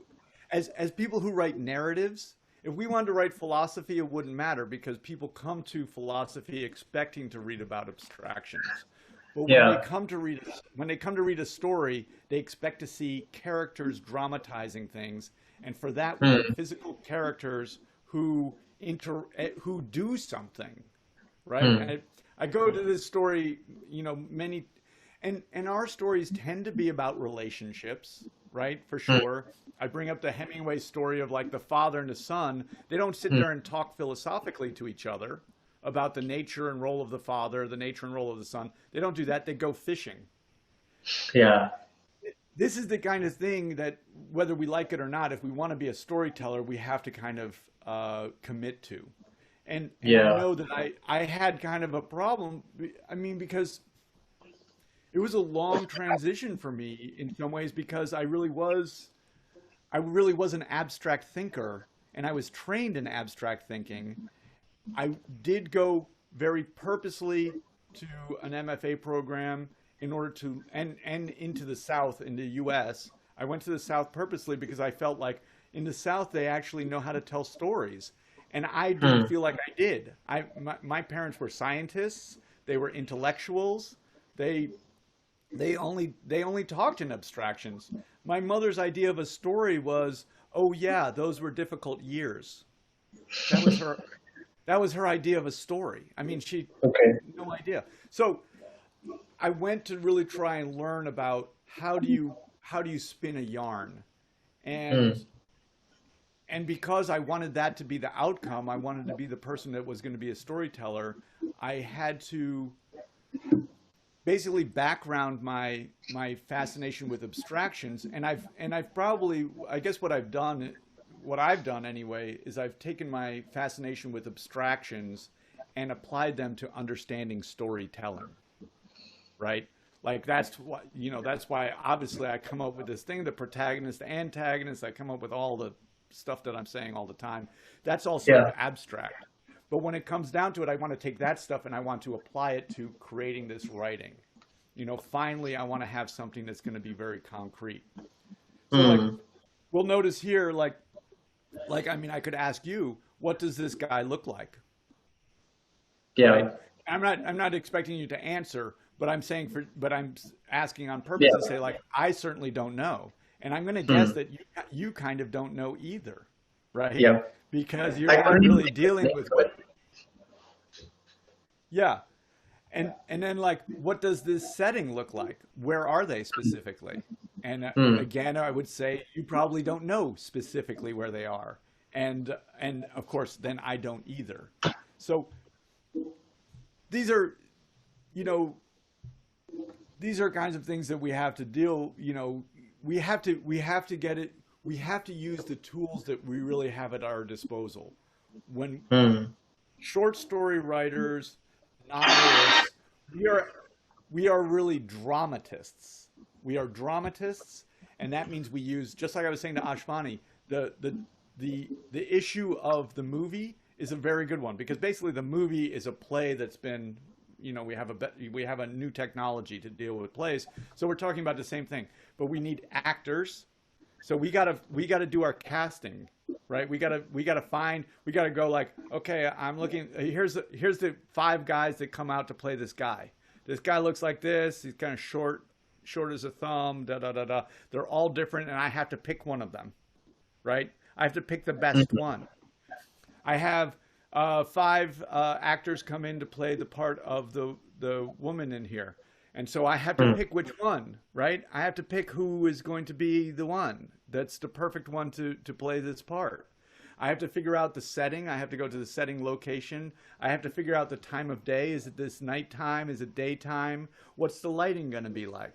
as people who write narratives, if we wanted to write philosophy, it wouldn't matter because people come to philosophy expecting to read about abstractions. But when they come to read a story, they expect to see characters dramatizing things, and for that, we have physical characters who do something, right? And I go to this story, and our stories tend to be about relationships, right? For sure. I bring up the Hemingway story of like the father and the son. They don't sit there and talk philosophically to each other about the nature and role of the father, the nature and role of the son. They don't do that. They go fishing. Yeah. This is the kind of thing that, whether we like it or not, if we want to be a storyteller, we have to kind of commit to. And I know that I had kind of a problem. I mean, because it was a long transition for me in some ways, because I really was an abstract thinker, and I was trained in abstract thinking. I did go very purposely to an MFA program in order to, and into the South, in the US. I went to the South purposely because I felt like in the South, they actually know how to tell stories. And I didn't feel like I did. My parents were scientists. They were intellectuals. They only talked in abstractions. My mother's idea of a story was, oh yeah, those were difficult years. That was her idea of a story. I mean, she had no idea. So I went to really try and learn about how do you spin a yarn, and because I wanted that to be the outcome, I wanted to be the person that was going to be a storyteller, I had to basically background my fascination with abstractions. And I've probably, I guess what I've done anyway, is I've taken my fascination with abstractions and applied them to understanding storytelling, right? Like that's why obviously I come up with this thing, the protagonist, the antagonist, I come up with all the stuff that I'm saying all the time. That's all sort of abstract. But when it comes down to it, I want to take that stuff and I want to apply it to creating this writing. Finally, I want to have something that's going to be very concrete. So like, we'll notice here, I mean, I could ask you, what does this guy look like? Yeah. Right? I'm not expecting you to answer, but I'm asking on purpose to say, like, I certainly don't know. And I'm going to guess that you kind of don't know either, right? Yeah. Because you're not really dealing with what. Yeah. And then, like, what does this setting look like? Where are they specifically? And again, I would say you probably don't know specifically where they are. And of course, then I don't either. So these are, these are kinds of things that we have to deal, we have to get it. We have to use the tools that we really have at our disposal. When short story writers, novelists, we are really dramatists. We are dramatists, and that means we use, just like I was saying to Ashwani, the issue of the movie is a very good one, because basically the movie is a play that's been, we have a new technology to deal with plays, so we're talking about the same thing. But we need actors, so we gotta do our casting, right? We gotta go like, okay, I'm looking, here's the 5 guys that come out to play this guy. This guy looks like this. He's kind of short as a thumb, da, da, da, da. They're all different, and I have to pick one of them, right? I have to pick the best one. I have 5 actors come in to play the part of the woman in here. And so I have to pick which one, right? I have to pick who is going to be the one that's the perfect one to play this part. I have to figure out the setting. I have to go to the setting location. I have to figure out the time of day. Is it this nighttime? Is it daytime? What's the lighting going to be like?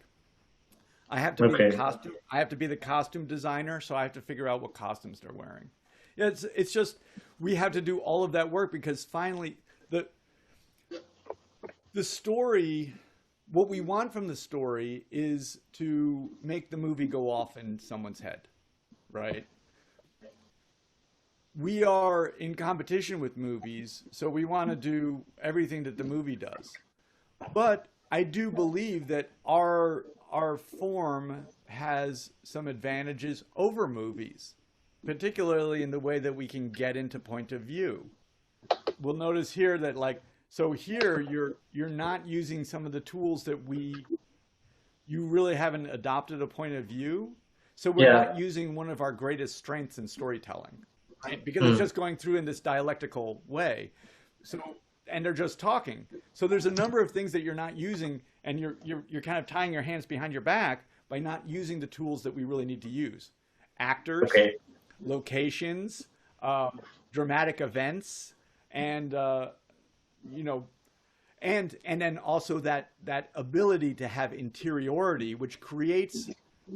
I have to be the costume. I have to be the costume designer, so I have to figure out what costumes they're wearing. It's just we have to do all of that work because finally the story, what we want from the story is to make the movie go off in someone's head, right? We are in competition with movies, so we want to do everything that the movie does. But I do believe that our form has some advantages over movies, particularly in the way that we can get into point of view. We'll notice here that so here you're not using some of the tools that you really haven't adopted a point of view. So we're not using one of our greatest strengths in storytelling, right? Because it's just going through in this dialectical way. So, and they're just talking. So there's a number of things that you're not using, and you're kind of tying your hands behind your back by not using the tools that we really need to use. Actors, locations, dramatic events, and and then also that ability to have interiority, which creates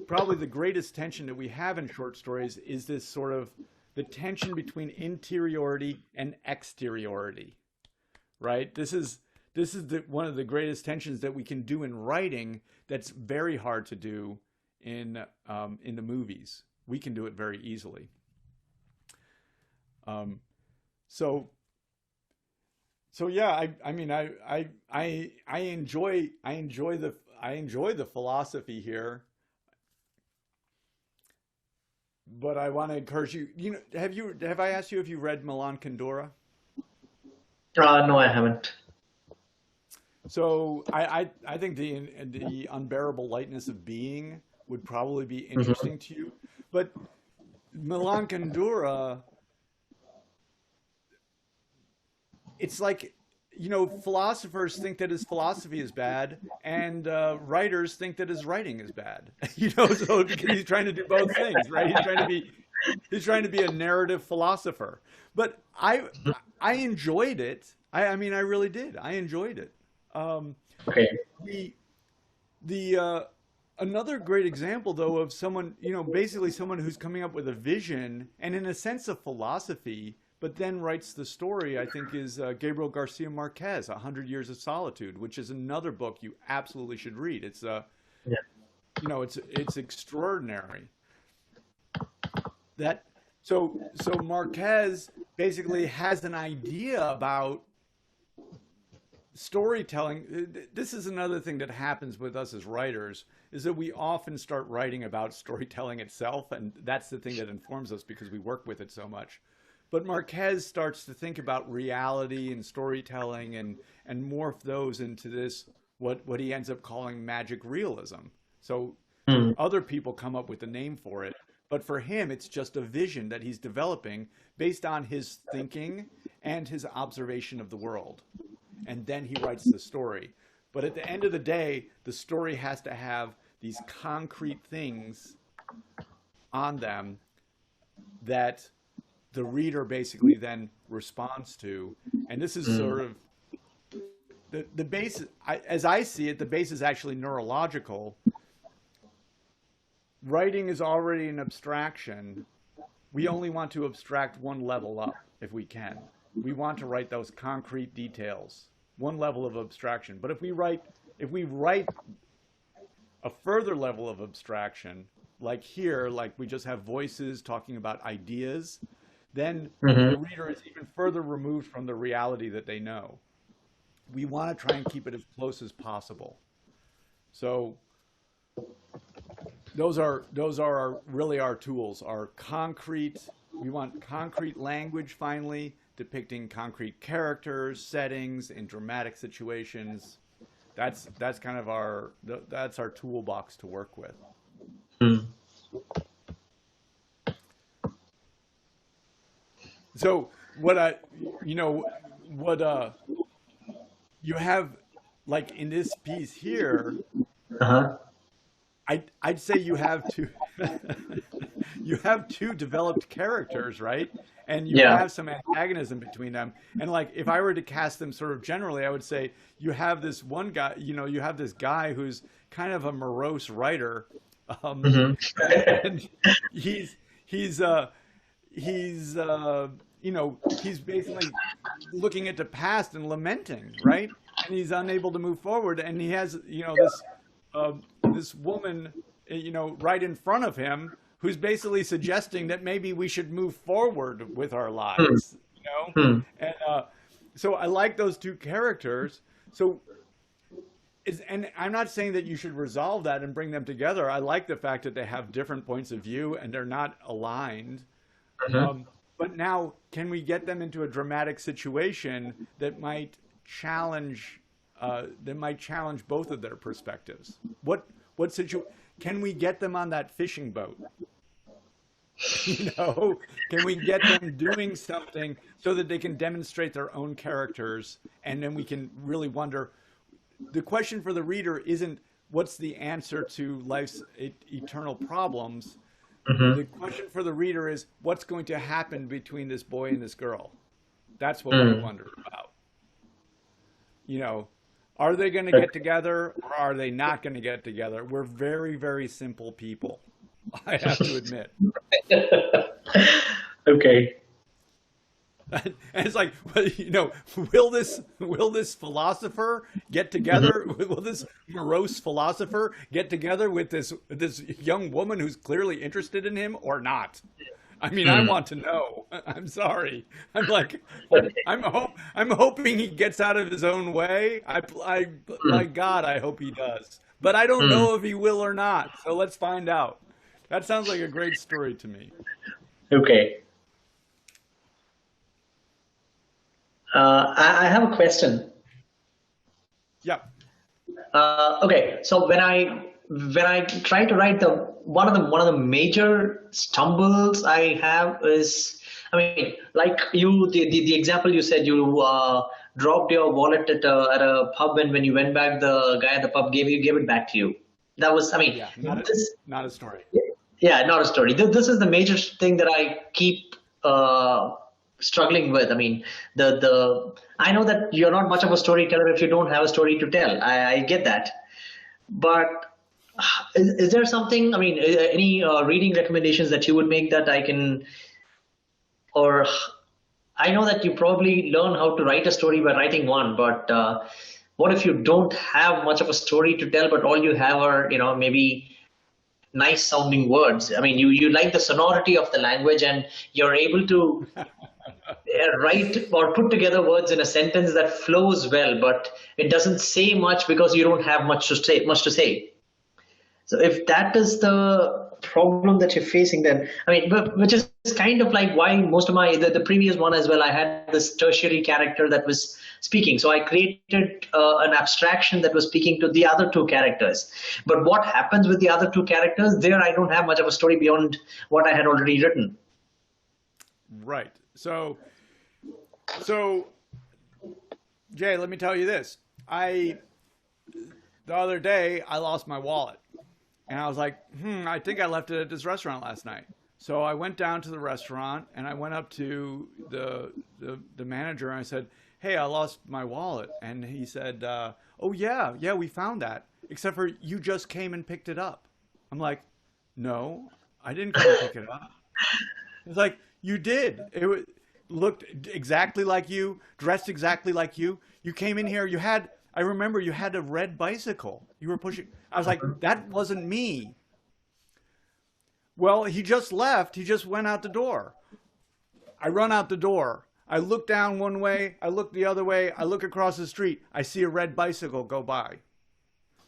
probably the greatest tension that we have in short stories, is this sort of the tension between interiority and exteriority, right? This is one of the greatest tensions that we can do in writing that's very hard to do in the movies. We can do it very easily. So yeah, I mean, I enjoy the philosophy here, but I want to encourage you. Have I asked you if you read Milan Kundera? No, I haven't. So I think the unbearable lightness of being would probably be interesting to you, but Milan Kundera, it's like, philosophers think that his philosophy is bad, and writers think that his writing is bad. So because he's trying to do both things, right? He's trying to be a narrative philosopher. But I enjoyed it. I mean, I really did. I enjoyed it. Another great example, though, of someone, basically someone who's coming up with a vision and in a sense of philosophy, but then writes the story, I think, is Gabriel Garcia Marquez, 100 Years of Solitude, which is another book you absolutely should read. It's it's extraordinary. So Marquez basically has an idea about storytelling. This is another thing that happens with us as writers, is that we often start writing about storytelling itself, and that's the thing that informs us because we work with it so much. But Marquez starts to think about reality and storytelling and morph those into this, what he ends up calling magic realism. So other people come up with a name for it, but for him, it's just a vision that he's developing based on his thinking and his observation of the world. And then he writes the story. But at the end of the day, the story has to have these concrete things on them that the reader basically then responds to. And this is sort of the base. As I see it, the base is actually neurological. Writing is already an abstraction. We only want to abstract one level up if we can. We want to write those concrete details, one level of abstraction. But if we write a further level of abstraction, like here, like we just have voices talking about ideas, then the reader is even further removed from the reality that they know. We want to try and keep it as close as possible. So those are really our tools, our concrete concrete language finally, depicting concrete characters, settings, and dramatic situations. That's kind of that's our toolbox to work with. So you have, like in this piece here, I'd say you have two you have two developed characters, right? And you have some antagonism between them. And like, if I were to cast them sort of generally, I would say you have this one guy, you have this guy who's kind of a morose writer. And he's basically looking at the past and lamenting, right? And he's unable to move forward. And he has, this woman, right in front of him, who's basically suggesting that maybe we should move forward with our lives, And so I like those two characters. So, and I'm not saying that you should resolve that and bring them together. I like the fact that they have different points of view and they're not aligned. But now, can we get them into a dramatic situation that might challenge both of their perspectives? Can we get them on that fishing boat? Can we get them doing something so that they can demonstrate their own characters, and then we can really wonder. The question for the reader isn't what's the answer to life's eternal problems. The question for the reader is what's going to happen between this boy and this girl. That's what we wonder about. Are they going to get together or are they not going to get together? We're very, very simple people, I have to admit. Okay. And it's like, will this philosopher get together? Will this morose philosopher get together with this young woman who's clearly interested in him or not? I mean, I want to know. I'm sorry. I'm like, I'm hoping he gets out of his own way. My God, I hope he does. But I don't know if he will or not. So let's find out. That sounds like a great story to me. Okay. I have a question. Yeah. Okay. So when I try to write one of the major stumbles I have is, like the example you said, you dropped your wallet at a pub, and when you went back, the guy at the pub gave it back to you. That was, not a story. Yeah, not a story. This is the major thing that I keep struggling with. I know that you're not much of a storyteller if you don't have a story to tell. I get that, but is there something? Any reading recommendations that you would make that I can, or I know that you probably learn how to write a story by writing one, but what if you don't have much of a story to tell, but all you have are, maybe nice sounding words? You like the sonority of the language and you're able to write or put together words in a sentence that flows well, but it doesn't say much because you don't have much to say. So if that is the problem that you're facing, then which is kind of like why most of the previous one as well, I had this tertiary character that was speaking. So I created an abstraction that was speaking to the other two characters. But what happens with the other two characters? There I don't have much of a story beyond what I had already written. Right. So Jay, let me tell you this. The other day I lost my wallet. And I was like, I think I left it at this restaurant last night. So I went down to the restaurant and I went up to the manager and I said, hey, I lost my wallet. And he said, oh yeah, we found that. Except for you just came and picked it up. I'm like, no, I didn't come and pick it up. It's like, you did. It looked exactly like you, dressed exactly like you. You came in here, I remember you had a red bicycle. You were pushing. I was like, that wasn't me. Well, he just left. He just went out the door. I run out the door. I look down one way. I look the other way. I look across the street. I see a red bicycle go by.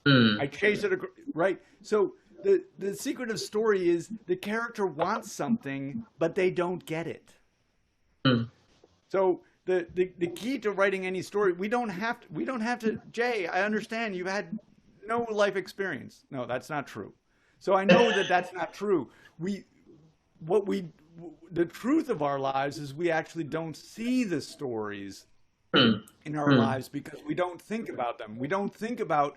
I chase it, right? So the secret of story is the character wants something, but they don't get it. So the key to writing any story, we don't have to, Jay, I understand you've had no life experience. No, that's not true. So I know that that's not true. The truth of our lives is we actually don't see the stories in our lives because we don't think about them. We don't think about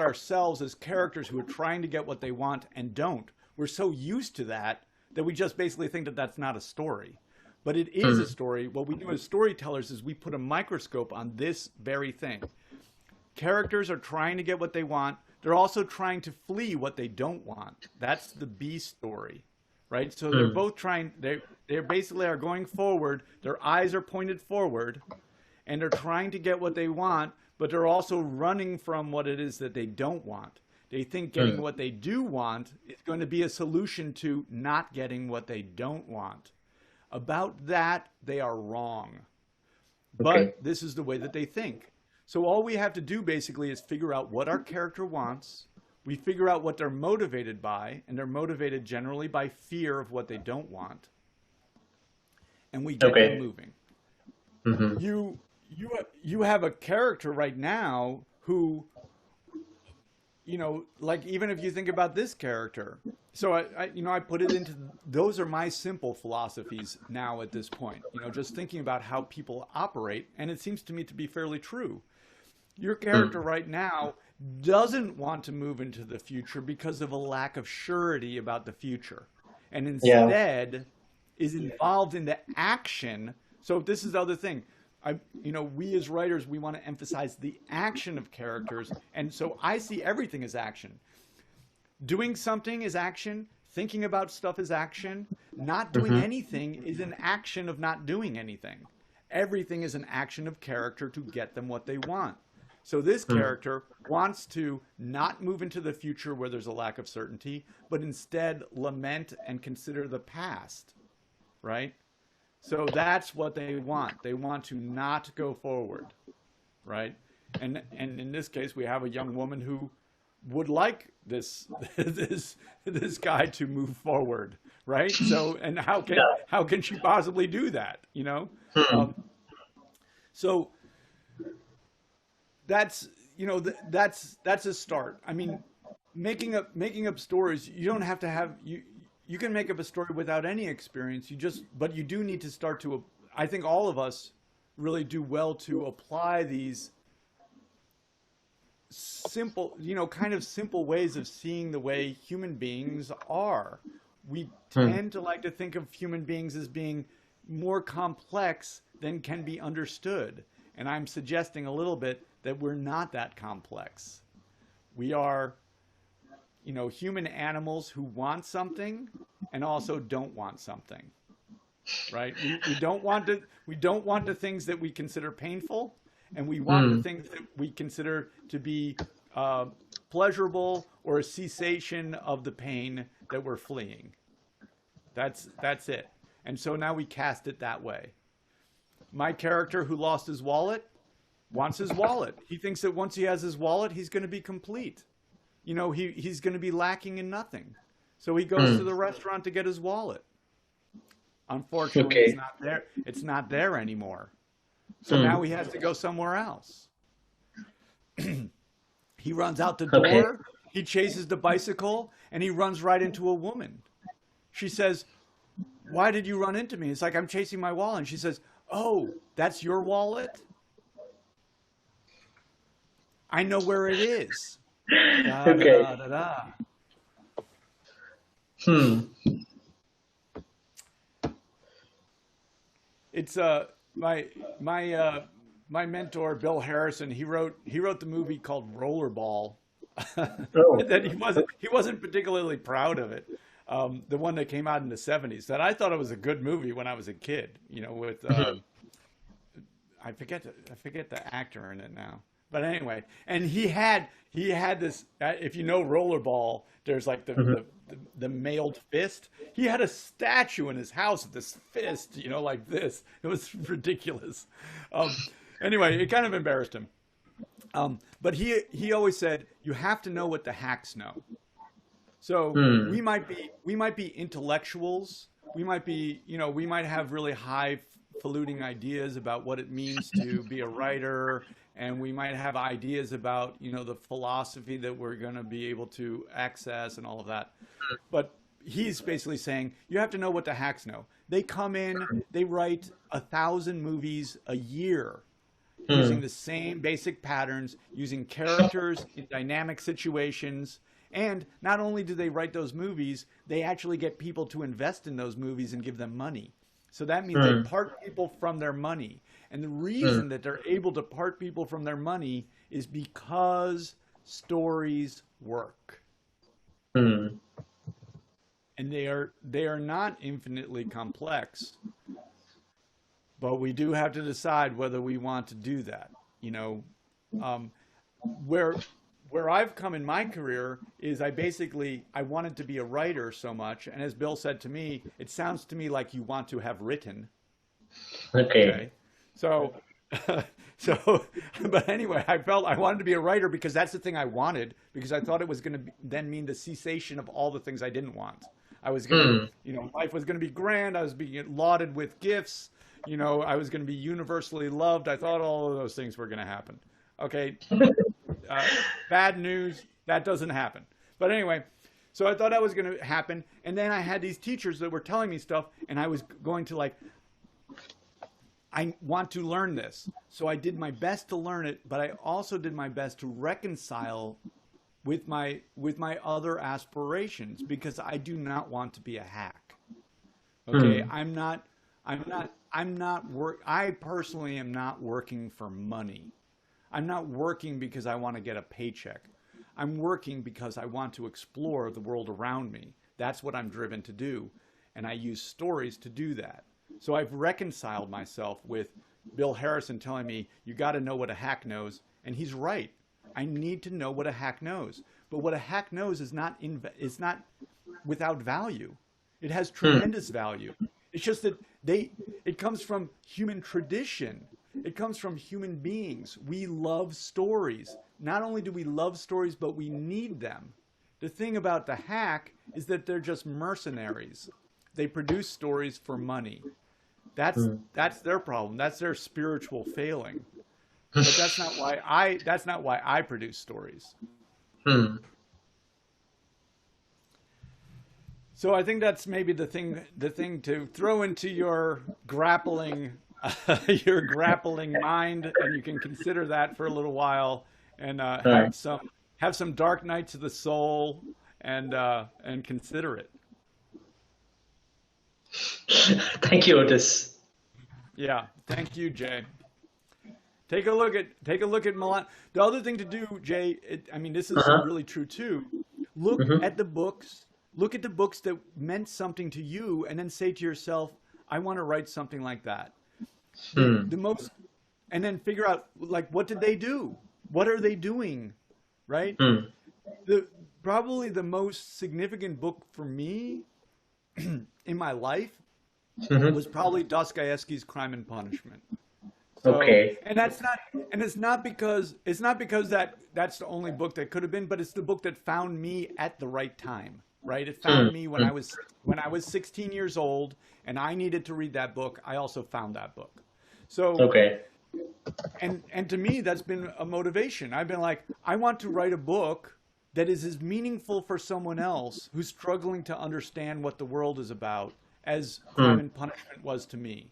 ourselves as characters who are trying to get what they want and don't. We're so used to that we just basically think that that's not a story. But it is a story. What we do as storytellers is we put a microscope on this very thing. Characters are trying to get what they want. They're also trying to flee what they don't want. That's the B story, right? So they're both trying, they basically are going forward. Their eyes are pointed forward, and they're trying to get what they want, but they're also running from what it is that they don't want. They think getting what they do want is going to be a solution to not getting what they don't want. About that, they are wrong. But this is the way that they think. So all we have to do basically is figure out what our character wants. We figure out what they're motivated by, and they're motivated generally by fear of what they don't want. And we get them moving. You have a character right now who, like even if you think about this character, so I put it into, those are my simple philosophies now at this point, just thinking about how people operate, and it seems to me to be fairly true. Your character right now doesn't want to move into the future because of a lack of surety about the future, and instead is involved in the action. So this is the other thing. We as writers, we want to emphasize the action of characters. And so I see everything as action. Doing something is action. Thinking about stuff is action. Not doing anything is an action of not doing anything. Everything is an action of character to get them what they want. So this character wants to not move into the future where there's a lack of certainty, but instead lament and consider the past, right? So that's what they want. They want to not go forward, right? And in this case, we have a young woman who would like this guy to move forward, right? So, and how can she possibly do that? So that's that's a start. I mean, making up stories. You don't have to have You can make up a story without any experience. But you do need to start to, I think all of us really do well to apply these simple, kind of simple ways of seeing the way human beings are. We tend to like to think of human beings as being more complex than can be understood. And I'm suggesting a little bit that we're not that complex. We are human animals who want something and also don't want something, right? We don't want the things that we consider painful, and we want the things that we consider to be pleasurable or a cessation of the pain that we're fleeing. That's it. And so now we cast it that way. My character who lost his wallet wants his wallet. He thinks that once he has his wallet, he's going to be complete. He's going to be lacking in nothing. So he goes to the restaurant to get his wallet. Unfortunately, it's not there. It's not there anymore. So now he has to go somewhere else. He runs out the door. He chases the bicycle, and he runs right into a woman. She says, "Why did you run into me?" It's like, "I'm chasing my wallet." And she says, "Oh, that's your wallet? I know where it is." Da, da, da, da. It's my mentor Bill Harrison. He wrote the movie called Rollerball. That he wasn't particularly proud of it. The one that came out in the 70s. That I thought it was a good movie when I was a kid. With I forget the actor in it now. But anyway, and he had this. If you know Rollerball, there's like the mailed fist. He had a statue in his house of this fist, like this. It was ridiculous. Anyway, it kind of embarrassed him. But he always said, you have to know what the hacks know. So we might be intellectuals. We might be, we might have really highfalutin ideas about what it means to be a writer, and we might have ideas about, the philosophy that we're going to be able to access and all of that. But he's basically saying you have to know what the hacks know. They come in, they write 1,000 movies a year using the same basic patterns, using characters in dynamic situations. And not only do they write those movies, they actually get people to invest in those movies and give them money. So that means they part people from their money. And the reason that they're able to part people from their money is because stories work. And they are not infinitely complex. But we do have to decide whether we want to do that. Where I've come in my career is I wanted to be a writer so much. And as Bill said to me, it sounds to me like you want to have written. Okay. So, but anyway, I felt I wanted to be a writer because that's the thing I wanted, because I thought it was going to then mean the cessation of all the things I didn't want. I was going to, life was going to be grand. I was being lauded with gifts. I was going to be universally loved. I thought all of those things were going to happen. Okay. Bad news, that doesn't happen. But anyway, so I thought that was going to happen. And then I had these teachers that were telling me stuff, and I was going to I want to learn this. So I did my best to learn it, but I also did my best to reconcile with my other aspirations, because I do not want to be a hack. Okay. I personally am not working for money. I'm not working because I want to get a paycheck. I'm working because I want to explore the world around me. That's what I'm driven to do. And I use stories to do that. So I've reconciled myself with Bill Harrison telling me, you got to know what a hack knows. And he's right. I need to know what a hack knows. But what a hack knows is not without value. It has tremendous value. It's just that it comes from human tradition. It comes from human beings. We love stories. Not only do we love stories, but we need them. The thing about the hack is that they're just mercenaries. They produce stories for money. That's their problem. That's their spiritual failing. But that's not why I produce stories. So I think that's maybe the thing to throw into your grappling mind, and you can consider that for a little while, and have some dark nights of the soul, and consider it. Thank you, Otis. Yeah, thank you, Jay. Take a look at Milan. The other thing to do, Jay, this is really true too. Look at the books. Look at the books that meant something to you, and then say to yourself, I want to write something like that. And then figure out, what did they do? What are they doing? Right? Probably the most significant book for me in my life was probably Dostoevsky's Crime and Punishment. So, okay. And it's not because that's the only book that could have been, but it's the book that found me at the right time. Right? It found me when I was 16 years old, and I needed to read that book. I also found that book. So okay. And to me, that's been a motivation. I've been like, I want to write a book that is as meaningful for someone else who's struggling to understand what the world is about as Crime and Punishment was to me.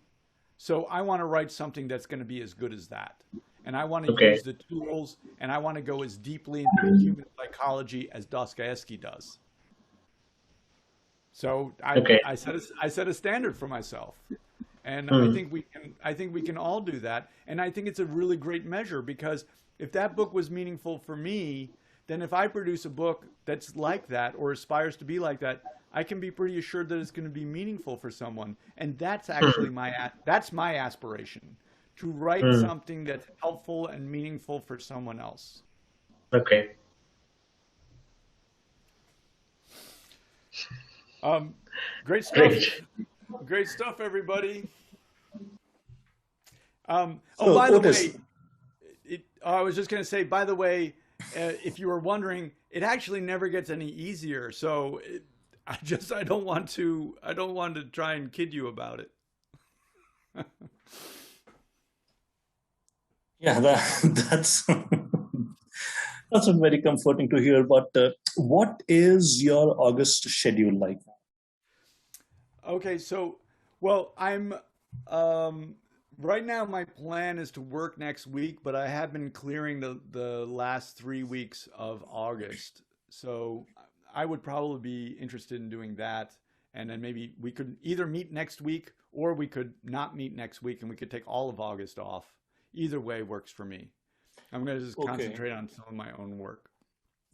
So I want to write something that's going to be as good as that. And I want to use the tools, and I want to go as deeply into human psychology as Dostoevsky does. So I set a standard for myself, and I think we can all do that. And I think it's a really great measure, because if that book was meaningful for me, then if I produce a book that's like that or aspires to be like that, I can be pretty assured that it's going to be meaningful for someone. And that's actually my aspiration, to write something that's helpful and meaningful for someone else. Okay. Great stuff. Great stuff, everybody. By the way, I was just going to say, by the way, if you were wondering, it actually never gets any easier. So I don't want to try and kid you about it. Yeah, that's that's not very comforting to hear. But what is your August schedule like? Okay, so well, I'm right now my plan is to work next week, but I have been clearing the last 3 weeks of August. So I would probably be interested in doing that, and then maybe we could either meet next week or we could not meet next week and we could take all of August off. Either way works for me. I'm going to just Okay. concentrate on some of my own work.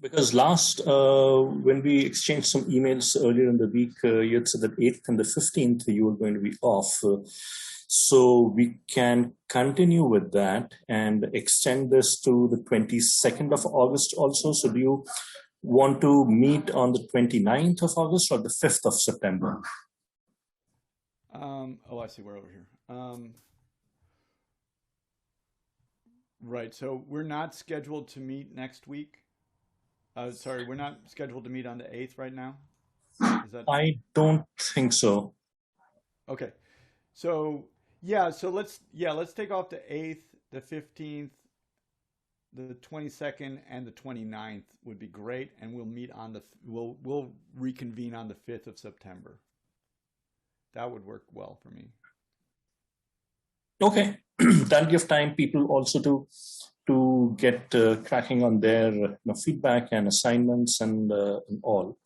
Because last, when we exchanged some emails earlier in the week, you had said that 8th and the 15th you were going to be off. So we can continue with that and extend this to the 22nd of August also. So do you want to meet on the 29th of August or the 5th of September? Oh, I see. We're over here. Right. So we're not scheduled to meet next week. Sorry, we're not scheduled to meet on the 8th right now. Is that? I don't think so. Okay. So yeah, so let's take off the 8th, the 15th, the 22nd, and the 29th would be great, and we'll meet on we'll reconvene on the 5th of September. That would work well for me. Okay, that'll give time people also to get cracking on their feedback and assignments and all.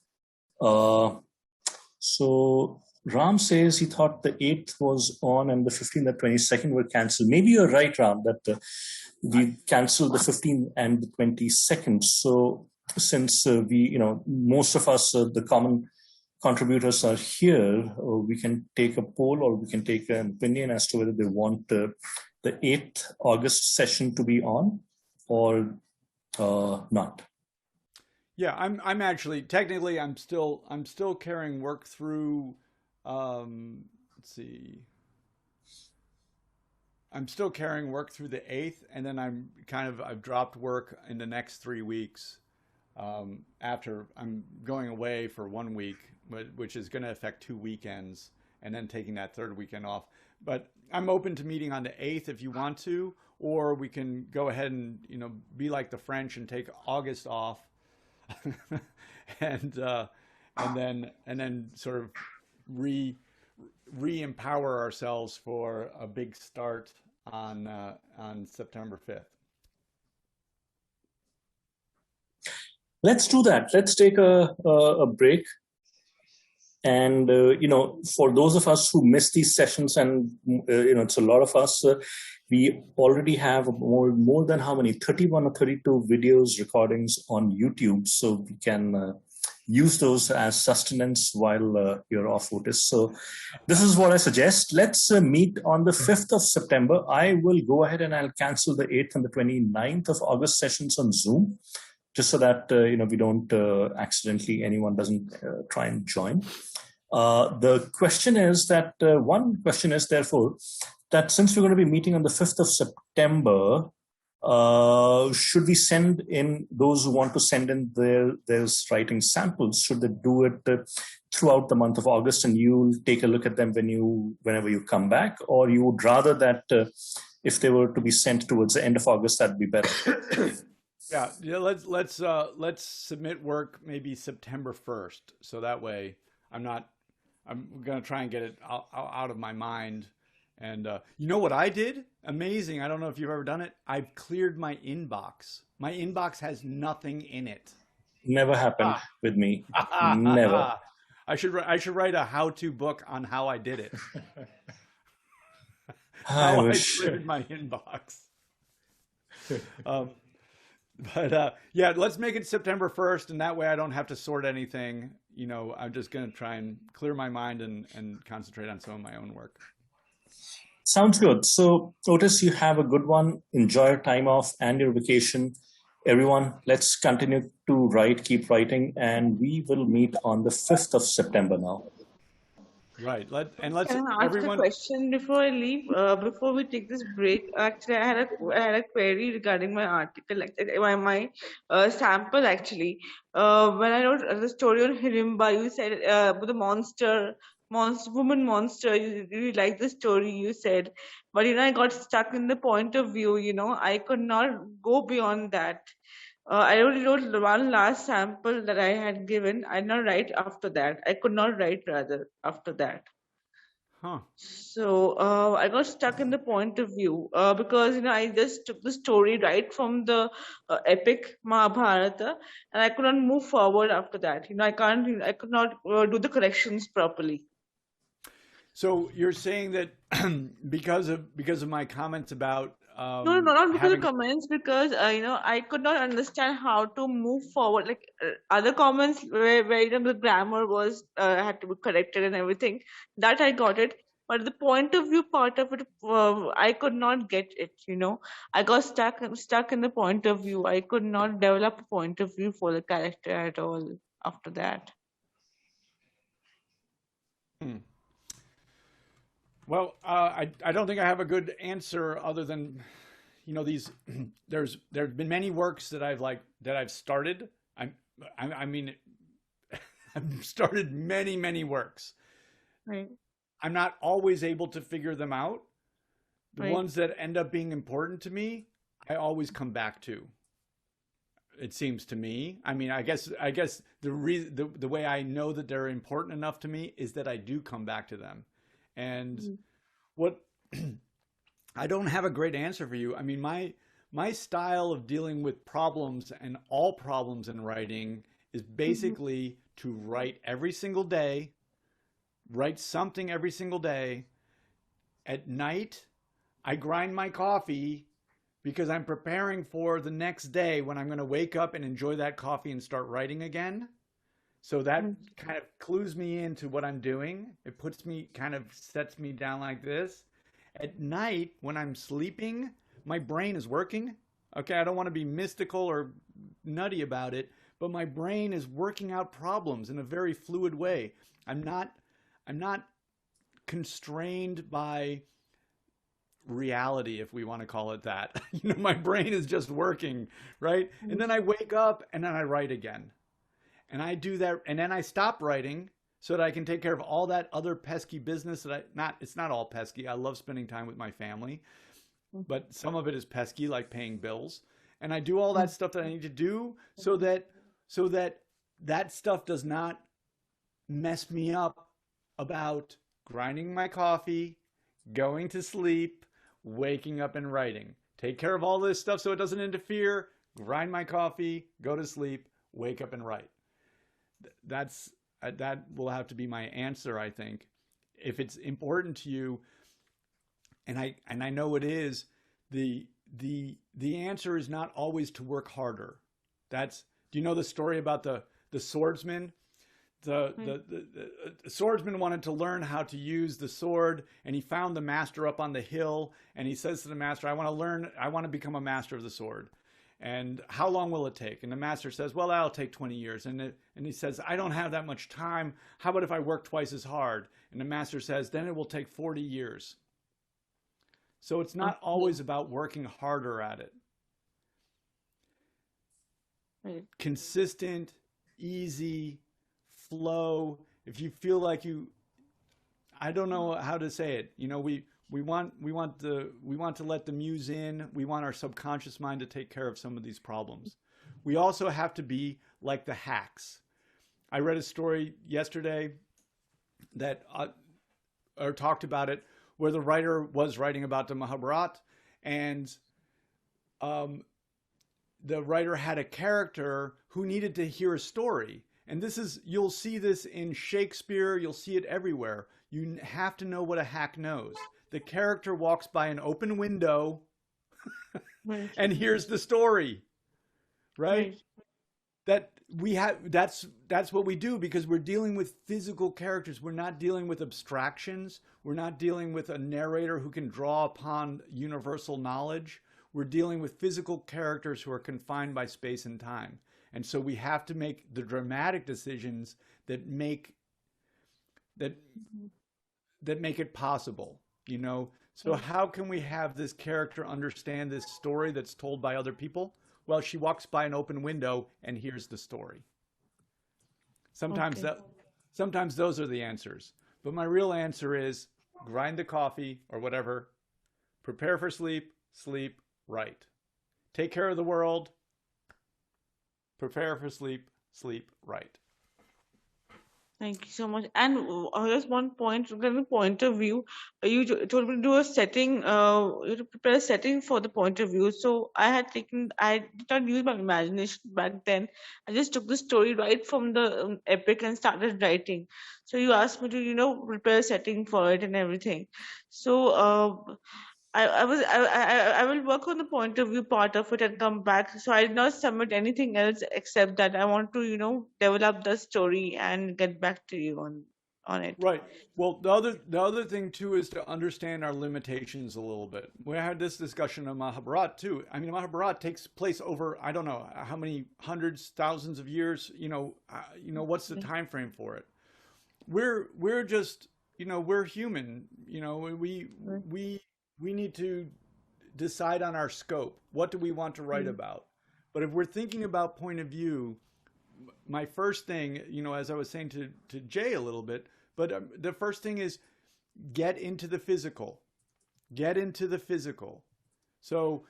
So Ram says he thought the 8th was on and the 15th and 22nd were cancelled. Maybe you're right, Ram, that we canceled the 15th and the 22nd. So since most of us, the common contributors are here, we can take a poll or we can take an opinion as to whether they want the 8th August session to be on or not. Yeah, I'm actually technically I'm still carrying work through. Let's see. I'm still carrying work through the 8th, and then I've dropped work in the next 3 weeks. After I'm going away for 1 week, which is going to affect 2 weekends, and then taking that third weekend off. But I'm open to meeting on the 8th if you want to, or we can go ahead and be like the French and take August off, and then sort of re-empower ourselves for a big start on September 5th. Let's do that. Let's take a break. And, for those of us who miss these sessions, and, it's a lot of us, we already have more than how many, 31 or 32 videos recordings on YouTube. So we can use those as sustenance while you're off, Otis. So this is what I suggest. Let's meet on the 5th of September. I will go ahead and I'll cancel the 8th and the 29th of August sessions on Zoom, just so that, we don't accidentally, anyone doesn't try and join. The question is that, one question is therefore, that since we're going to be meeting on the 5th of September, should we send in those who want to send in their writing samples? Should they do it throughout the month of August and you'll take a look at them whenever you come back? Or you would rather that if they were to be sent towards the end of August, that'd be better? Yeah. Let's submit work maybe September 1st. So that way I'm going to try and get it out of my mind. And you know what I did? Amazing. I don't know if you've ever done it. I've cleared my inbox. My inbox has nothing in it. Never happened with me. Never. I should write a how-to book on how I did it. How I cleared my inbox. But yeah, let's make it September 1st, and that way I don't have to sort anything. I'm just going to try and clear my mind and concentrate on some of my own work. Sounds good. So, Otis, you have a good one. Enjoy your time off and your vacation. Everyone, let's continue to keep writing, and we will meet on the 5th of September now. Right. Let's Can I ask a everyone. question before I leave? Before we take this break, actually, I had a query regarding my article, like my sample. Actually, when I wrote the story on Hirimba, you said with the woman monster. You like the story, you said, but I got stuck in the point of view. I could not go beyond that. I only wrote one last sample that I had given. I did not write after that. I could not write rather after that. Huh. So I got stuck in the point of view because I just took the story right from the epic Mahabharata, and I could not move forward after that. I could not do the corrections properly. So you're saying that because of my comments about No, not because of having. comments, because I could not understand how to move forward. Like other comments where the grammar was had to be corrected and everything, that I got it. But the point of view part of it, I could not get it. I got stuck in the point of view. I could not develop a point of view for the character at all after that. Hmm. Well, I don't think I have a good answer other than these. There's been many works that I've started. I mean, I've started many works. Right. I'm not always able to figure them out. The Right. ones that end up being important to me, I always come back to. It seems to me. I mean, I guess the way I know that they're important enough to me is that I do come back to them. And what I don't have a great answer for you. I mean, my style of dealing with problems and all problems in writing is basically to write every single day, write something every single day. At night, I grind my coffee because I'm preparing for the next day when I'm going to wake up and enjoy that coffee and start writing again. So that kind of clues me into what I'm doing. It sets me down like this. At night, when I'm sleeping, my brain is working. Okay, I don't want to be mystical or nutty about it, but my brain is working out problems in a very fluid way. I'm not constrained by reality, if we want to call it that. My brain is just working, right? And then I wake up and then I write again. And I do that, and then I stop writing so that I can take care of all that other pesky business it's not all pesky. I love spending time with my family, but some of it is pesky, like paying bills. And I do all that stuff that I need to do so that stuff does not mess me up about grinding my coffee, going to sleep, waking up and writing. Take care of all this stuff so it doesn't interfere, grind my coffee, go to sleep, wake up and write. That will have to be my answer, I think. If it's important to you, and I know it is, the answer is not always to work harder. Do you know the story about the swordsman? The swordsman wanted to learn how to use the sword, and he found the master up on the hill, and he says to the master, I want to become a master of the sword. And how long will it take? And the master says, well, that'll take 20 years. And he says, I don't have that much time. How about if I work twice as hard? And the master says, then it will take 40 years. So it's not always about working harder at it. Right. Consistent, easy, flow. If you feel like I don't know how to say it. We want to let the muse in. We want our subconscious mind to take care of some of these problems. We also have to be like the hacks. I read a story yesterday that or talked about it, where the writer was writing about the Mahabharata, and the writer had a character who needed to hear a story. And you'll see this in Shakespeare. You'll see it everywhere. You have to know what a hack knows. The character walks by an open window and hears the story, right? That's what we do, because we're dealing with physical characters. We're not dealing with abstractions. We're not dealing with a narrator who can draw upon universal knowledge. We're dealing with physical characters who are confined by space and time. And so we have to make the dramatic decisions that that make it possible, you know? So how can we have this character understand this story that's told by other people? Well, she walks by an open window and hears the story. Sometimes Okay. sometimes those are the answers. But my real answer is grind the coffee or whatever, prepare for sleep, sleep, write. Take care of the world, prepare for sleep, sleep, write. Thank you so much. And just one point, regarding the point of view, told me to do a setting, to prepare a setting for the point of view. So I did not use my imagination back then. I just took the story right from the epic and started writing. So you asked me to, prepare a setting for it and everything. So I will work on the point of view part of it and come back. So I did not submit anything else except that I want to, develop the story and get back to you on it. Right. Well, the other thing too is to understand our limitations a little bit. We had this discussion on Mahabharata too. I mean, Mahabharata takes place over I don't know how many hundreds, thousands of years. What's the time frame for it? We're just we're human. We need to decide on our scope. What do we want to write about? But if we're thinking about point of view, my first thing, as I was saying to Jay a little bit, but the first thing is get into the physical. Get into the physical. So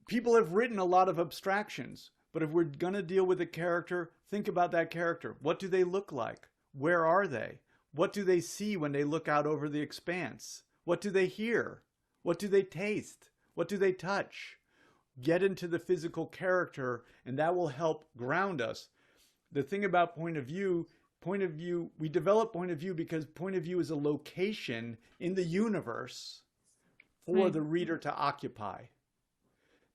people have written a lot of abstractions, but if we're going to deal with a character, think about that character. What do they look like? Where are they? What do they see when they look out over the expanse? What do they hear? What do they taste? What do they touch? Get into the physical character, and that will help ground us. The thing about point of view, we develop point of view because point of view is a location in the universe for the reader to occupy.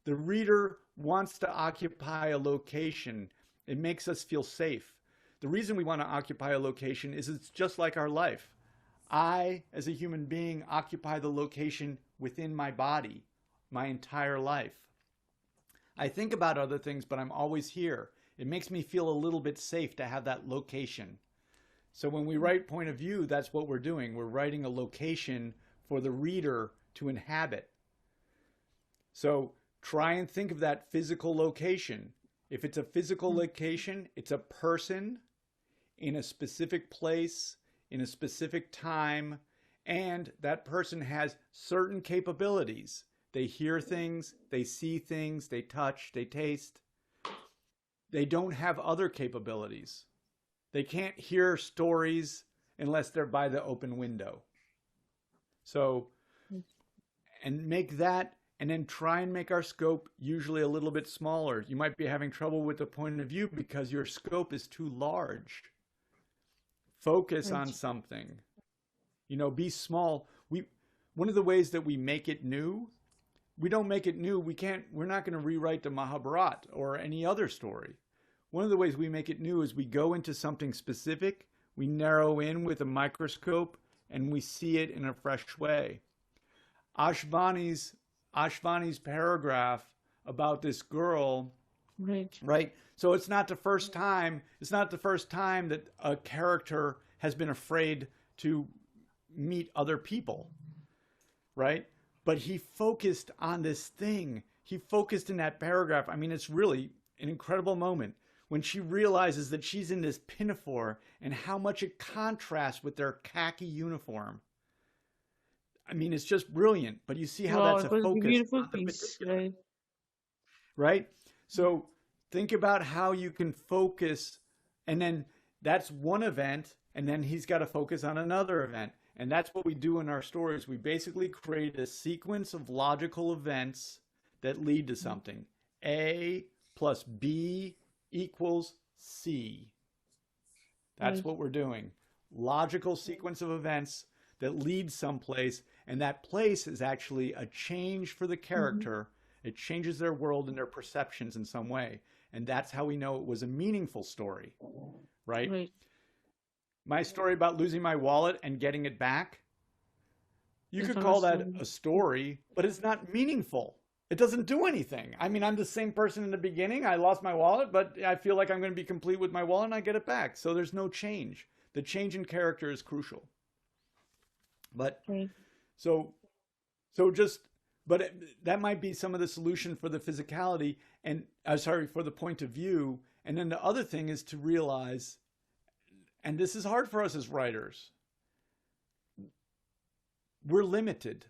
The reader wants to occupy a location. It makes us feel safe. The reason we want to occupy a location is it's just like our life. I, as a human being, occupy the location within my body my entire life. I think about other things, but I'm always here. It makes me feel a little bit safe to have that location. So when we write point of view, that's what we're doing. We're writing a location for the reader to inhabit. So try and think of that physical location. If it's a physical location, it's a person in a specific place, in a specific time, and that person has certain capabilities. They hear things, they see things, they touch, they taste. They don't have other capabilities. They can't hear stories unless they're by the open window. So, and make that, and then try and make our scope usually a little bit smaller. You might be having trouble with the point of view because your scope is too large. Focus on something. Be small. One of the ways that we make it new, we don't make it new. We're not going to rewrite the Mahabharata or any other story. One of the ways we make it new is we go into something specific, we narrow in with a microscope, and we see it in a fresh way. Ashvani's paragraph about this girl, right? So it's not the first time that a character has been afraid to meet other people, right? But he focused on this thing. He focused in that paragraph. I mean, it's really an incredible moment when she realizes that she's in this pinafore and how much it contrasts with their khaki uniform. I mean, it's just brilliant, but you see how that's a focus. A beautiful piece, right? Right? So think about how you can focus, and then that's one event, and then he's got to focus on another event. And that's what we do in our stories. We basically create a sequence of logical events that lead to something. A plus B equals C. That's what we're doing. Logical sequence of events that lead someplace, and that place is actually a change for the character. It changes their world and their perceptions in some way. And that's how we know it was a meaningful story, right? My story about losing my wallet and getting it back, you could call that a story, but it's not meaningful. It doesn't do anything. I mean, I'm the same person in the beginning. I lost my wallet, but I feel like I'm going to be complete with my wallet and I get it back. So there's no change. The change in character is crucial. But Right. so that might be some of the solution for the physicality and for the point of view. And then the other thing is to realize, and this is hard for us as writers, we're limited.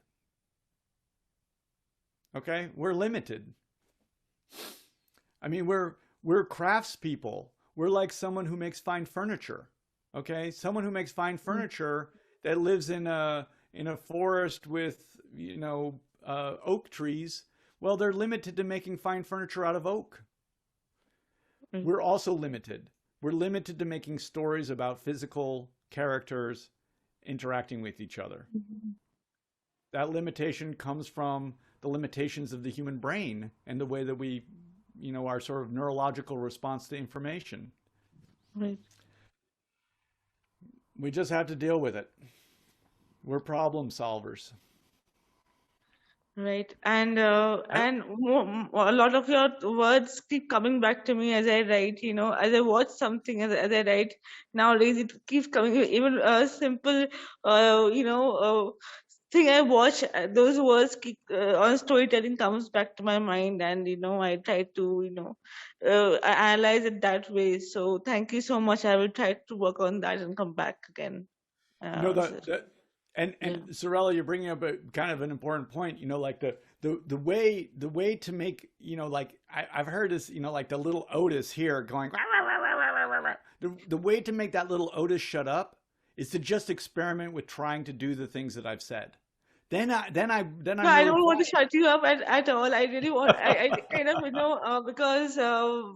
Okay, we're limited. I mean, we're craftspeople. We're like someone who makes fine furniture. Okay, someone who makes fine furniture that lives in a forest with oak trees. Well, they're limited to making fine furniture out of oak. Right. We're also limited. We're limited to making stories about physical characters interacting with each other. That limitation comes from the limitations of the human brain and the way that we, our sort of neurological response to information. Right. We just have to deal with it. We're problem solvers. Right. And a lot of your words keep coming back to me as I write, as I watch something, as I write. Nowadays, it keeps coming, even a simple, thing I watch, those words keep, on storytelling comes back to my mind, and, I try to, analyze it that way. So thank you so much. I will try to work on that and come back again. Sir. And Yeah. Sorella, you're bringing up a kind of an important point. Like the way to make, like I've heard this, like the little Otis here going. The way to make that little Otis shut up is to just experiment with trying to do the things that I've said. Then No, I'm I really don't want to quiet. shut you up at all. I really want, I kind of, because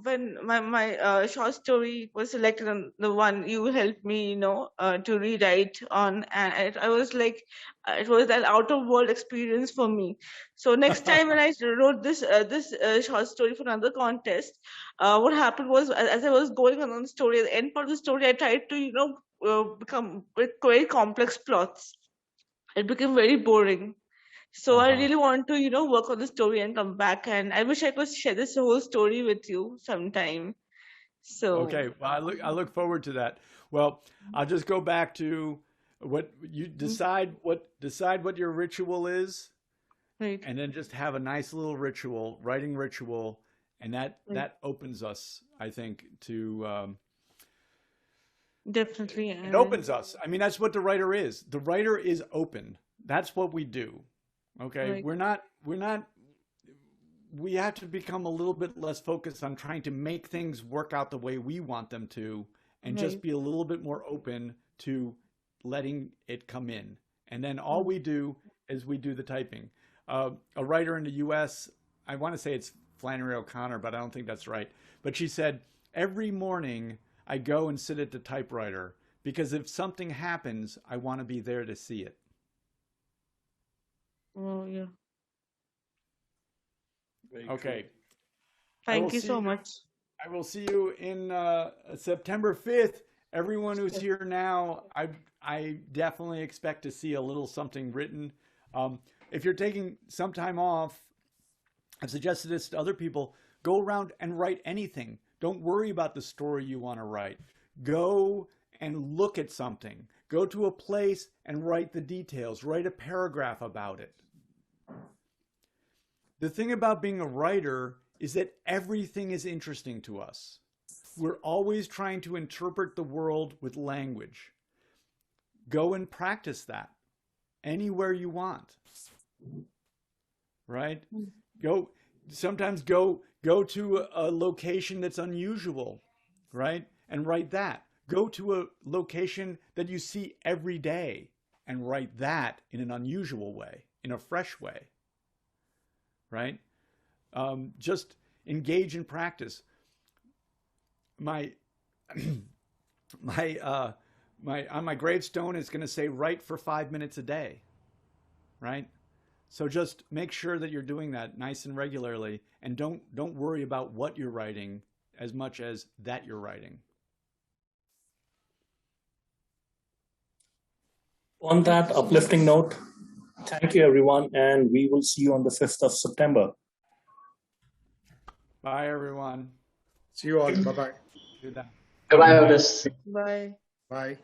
when my short story was selected on the one you helped me, to rewrite on, and I was like, it was an out of world experience for me. So next time when I wrote this short story for another contest, what happened was, as I was going on the story, at the end part of the story, I tried to, become with very complex plots. It became very boring. So I really want to, work on the story and come back. And I wish I could share this whole story with you sometime. So, Okay, well, I look forward to that. Well, I'll just go back to what you decide what your ritual is, right, and then just have a nice little writing ritual, and that opens us, I think, to definitely. it opens us. I mean, that's what the writer is. The writer is open. That's what we do. Okay, Right. we have to become a little bit less focused on trying to make things work out the way we want them to, and just Right. be a little bit more open to letting it come in. And then all we do is we do the typing. A writer in the US, I want to say it's Flannery O'Connor, but I don't think that's right. But she said, every morning I go and sit at the typewriter because if something happens, I want to be there to see it. Oh, yeah. Very Okay. true. Thank you so much. I will see you in September 5th. Everyone who's here now, I definitely expect to see a little something written. If you're taking some time off, I've suggested this to other people, go around and write anything. Don't worry about the story you want to write. Go and look at something. Go to a place and write the details. Write a paragraph about it. The thing about being a writer is that everything is interesting to us. We're always trying to interpret the world with language. Go and practice that anywhere you want. Right? Sometimes go to a location that's unusual, right? And write that. Go to a location that you see every day and write that in an unusual way, in a fresh way. Right? Just engage in practice. My on my gravestone is going to say write for 5 minutes a day. Right? So just make sure that you're doing that nice and regularly, and don't worry about what you're writing as much as that you're writing. On that uplifting note, thank you everyone, and we will see you on the 5th of September. Bye, everyone. See you all. Bye-bye. Do that. Goodbye, Otis. Bye. Bye.